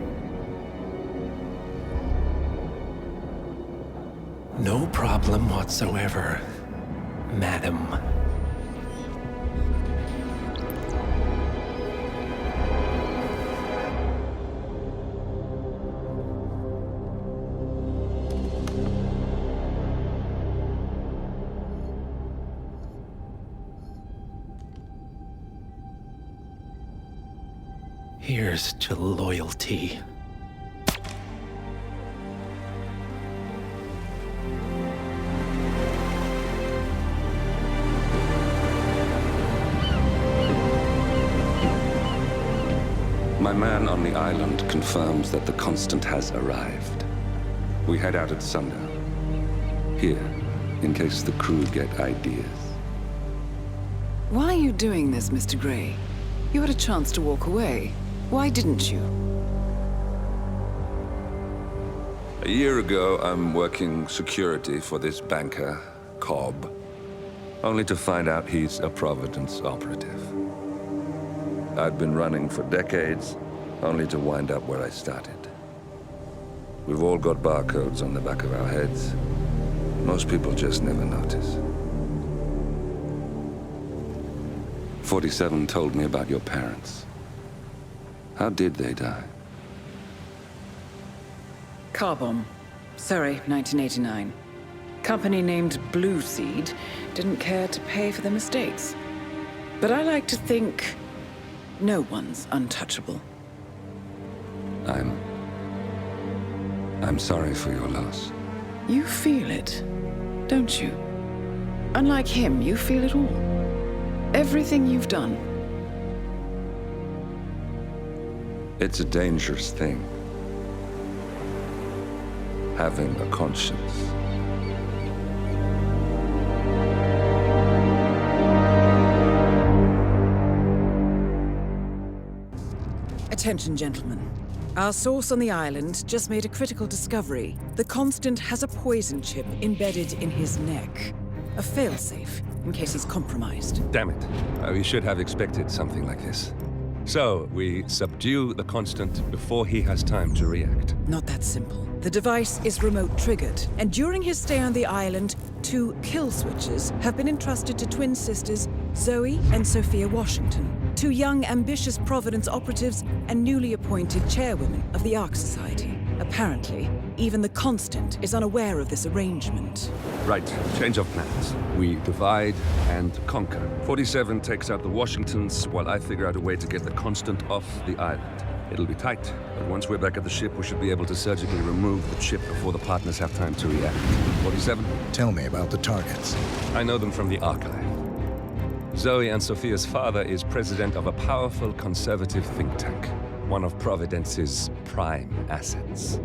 No problem whatsoever, Madam. Here's to loyalty. My man on the island confirms that the Constant has arrived. We head out at sundown. Here, in case the crew get ideas. Why are you doing this, Mr. Gray? You had a chance to walk away. Why didn't you? A year ago, I'm working security for this banker, Cobb, only to find out he's a Providence operative. I'd been running for decades, only to wind up where I started. We've all got barcodes on the back of our heads. Most people just never notice. 47 told me about your parents. How did they die? Car bomb. Surrey, 1989. Company named Blue Seed didn't care to pay for their mistakes. But I like to think no one's untouchable. I'm sorry for your loss. You feel it, don't you? Unlike him, you feel it all. Everything you've done. It's a dangerous thing. Having a conscience. Attention, gentlemen. Our source on the island just made a critical discovery. The Constant has a poison chip embedded in his neck. A failsafe, in case he's compromised. Damn it. We should have expected something like this. So, we subdue the Constant before he has time to react. Not that simple. The device is remote-triggered, and during his stay on the island, 2 kill switches have been entrusted to twin sisters Zoe and Sophia Washington, 2 young, ambitious Providence operatives and newly appointed chairwomen of the Ark Society. Apparently, even the Constant is unaware of this arrangement. Right, change of plans. We divide and conquer. 47 takes out the Washingtons, while I figure out a way to get the Constant off the island. It'll be tight, but once we're back at the ship, we should be able to surgically remove the chip before the partners have time to react. 47? Tell me about the targets. I know them from the archive. Zoe and Sophia's father is president of a powerful conservative think tank, one of Providence's prime assets.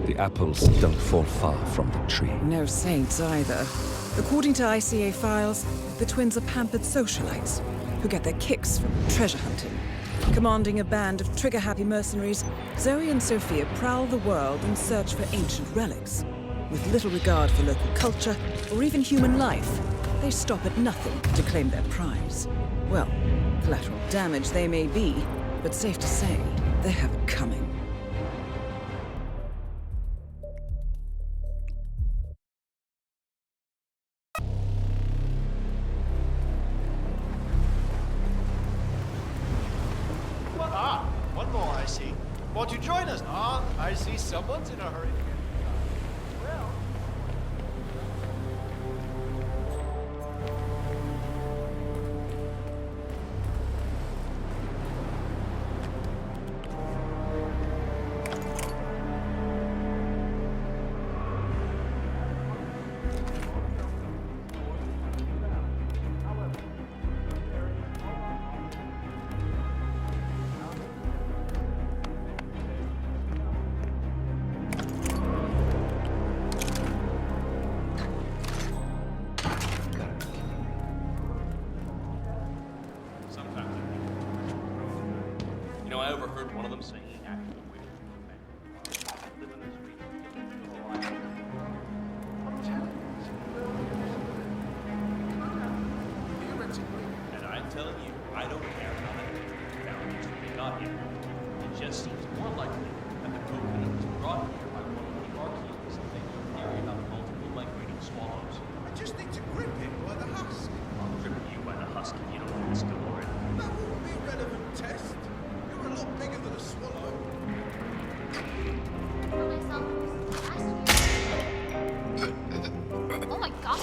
The apples don't fall far from the tree. No saints either. According to ICA files, the twins are pampered socialites who get their kicks from treasure hunting. Commanding a band of trigger-happy mercenaries, Zoe and Sophia prowl the world in search for ancient relics. With little regard for local culture or even human life, they stop at nothing to claim their prize. Well, collateral damage they may be, but safe to say, they have it coming. One more, I see. Won't you join us? I see someone's in a hurry. Well... ever heard one of them say he acted the way to live in the streets, still alive. I'm telling you, theoretically. And I'm telling you, I don't care how many founders they got here. It just seems more likely that the coconut was brought here by one of the archaeologists than your theory about multiple migrating swallows. I just need to grip it by the husk. I'll grip you by the husk if you don't think it's still already. That wouldn't be a relevant test. You're a lot bigger than a swallow. Oh my god.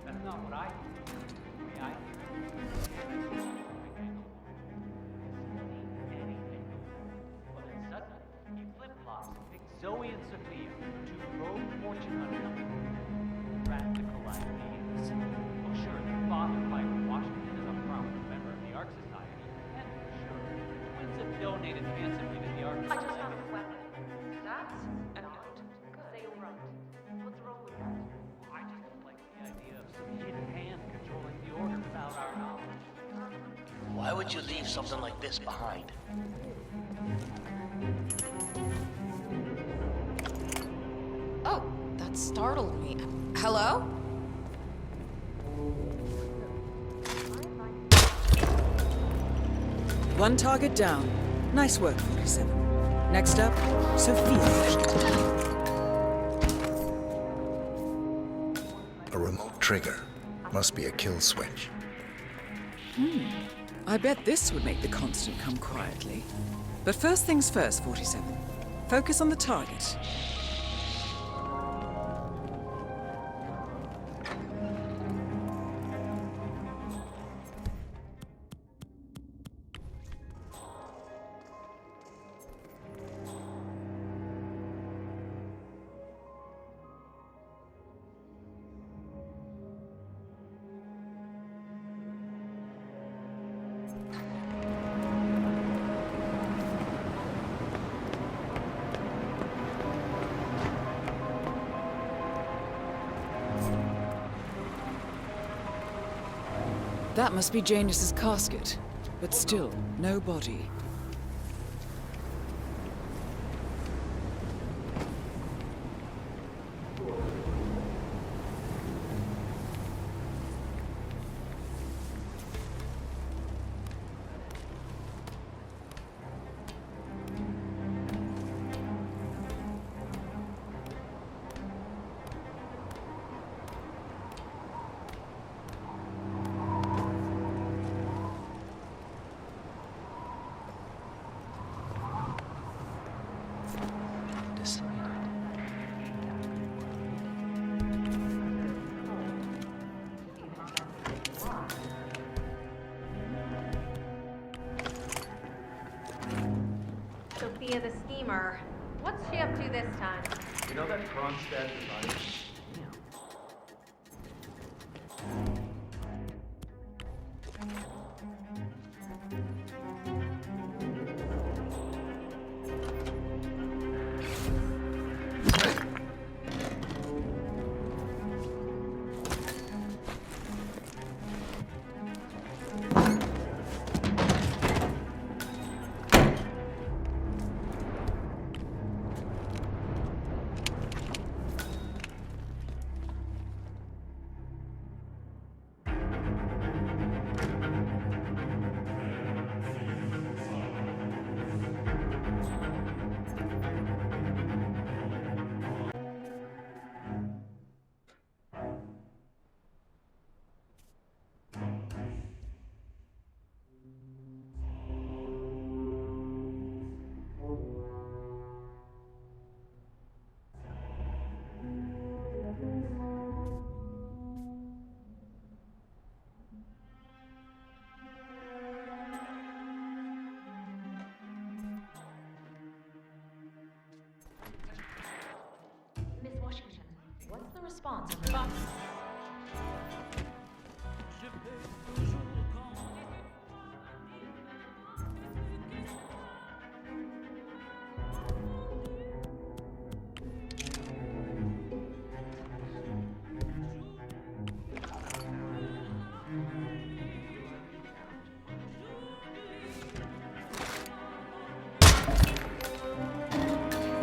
That's not what I But then suddenly, he flip-flops and picks Zoe and Sophia, two rogue fortune hunters. Radical ideas. Oh, sure, their father, Byron Washington, is a prominent member of the Ark Society. And sure, twins have donated handsomely to the Ark I just Society. found a weapon. That's a note. Say you're right. What's wrong with that? I just don't like the idea of some hidden hand controlling the order without our knowledge. Why would you leave something like this behind? Oh, that startled me. Hello? One target down. Nice work, 47. Next up, Sophia. A remote trigger. Must be a kill switch. I bet this would make the Constant come quietly. But first things first, 47. Focus on the target. That must be Janus's casket, but still, no body. Sophia the schemer. What's she up to this time? You know that Kronstadt designer?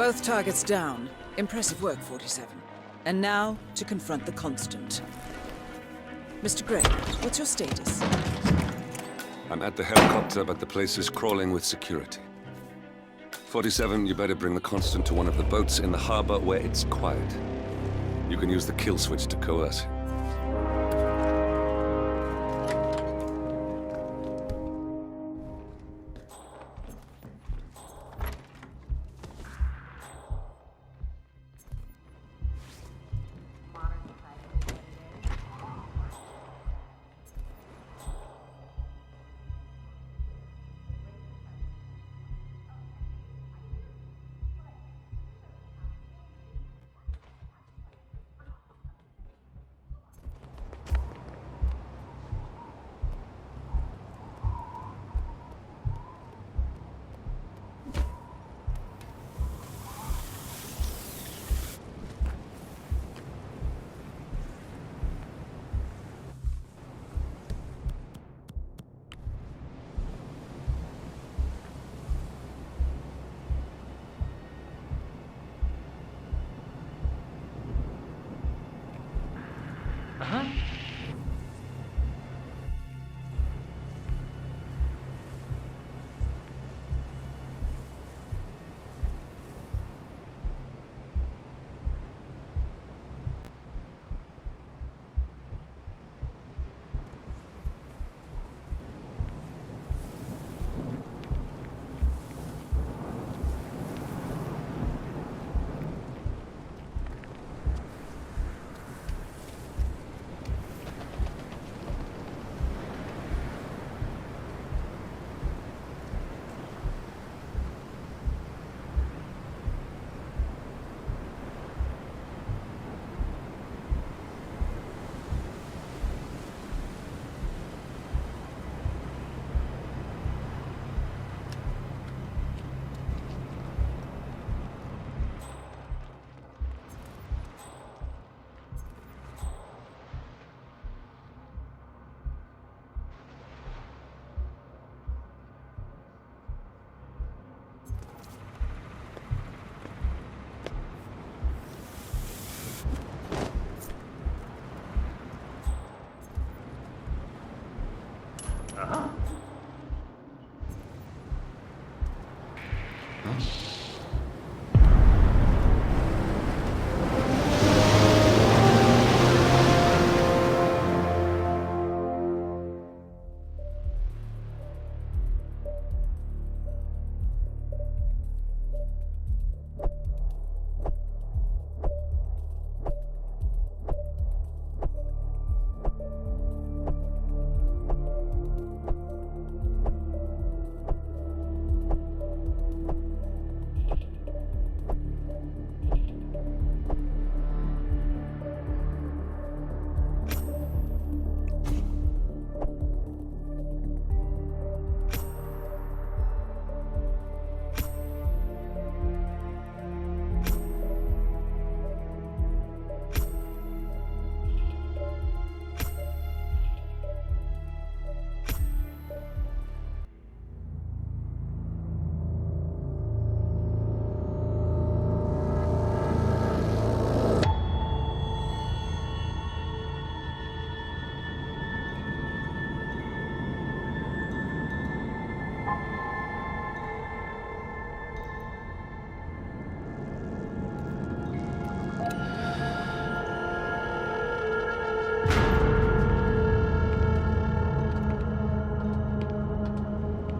Both targets down. Impressive work, 47. And now, to confront the Constant. Mr. Gray, what's your status? I'm at the helicopter, but the place is crawling with security. 47, you better bring the Constant to one of the boats in the harbor where it's quiet. You can use the kill switch to coerce him.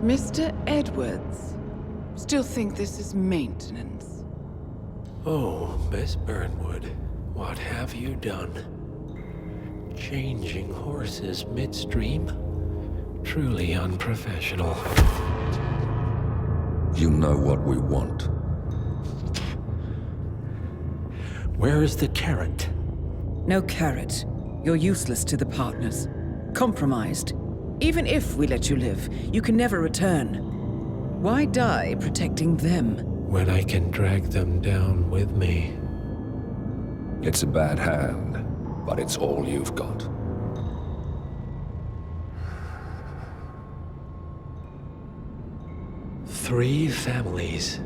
Mr. Edwards, still think this is maintenance? Oh, Miss Burnwood, what have you done? Changing horses midstream? Truly unprofessional. You know what we want. Where is the carrot? No carrot. You're useless to the partners. Compromised. Even if we let you live, you can never return. Why die protecting them? When I can drag them down with me. It's a bad hand, but it's all you've got. Three families.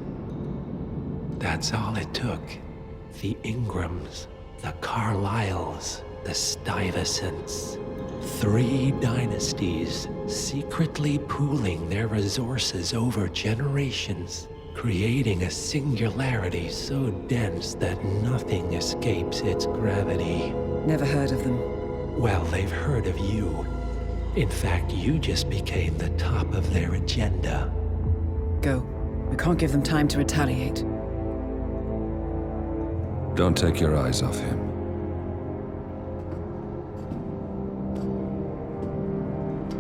That's all it took. The Ingrams, the Carlyles, the Stuyvesants. 3 dynasties secretly pooling their resources over generations, creating a singularity so dense that nothing escapes its gravity. Never heard of them. Well, they've heard of you. In fact, you just became the top of their agenda. Go. We can't give them time to retaliate. Don't take your eyes off him.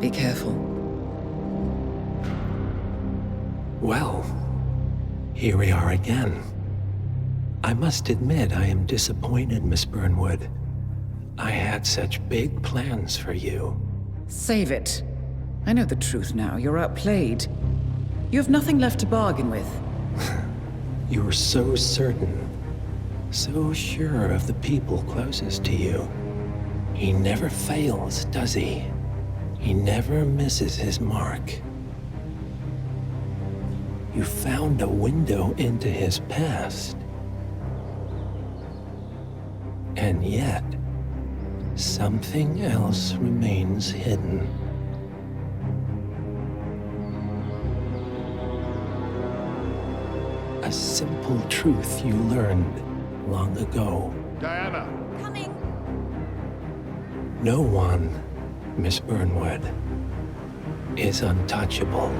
Be careful. Well, here we are again. I must admit I am disappointed, Miss Burnwood. I had such big plans for you. Save it. I know the truth now. You're outplayed. You have nothing left to bargain with. You were so certain, so sure of the people closest to you. He never fails, does he? He never misses his mark. You found a window into his past. And yet, something else remains hidden. A simple truth you learned long ago. Diana! Coming! No one, Miss Burnwood, is untouchable.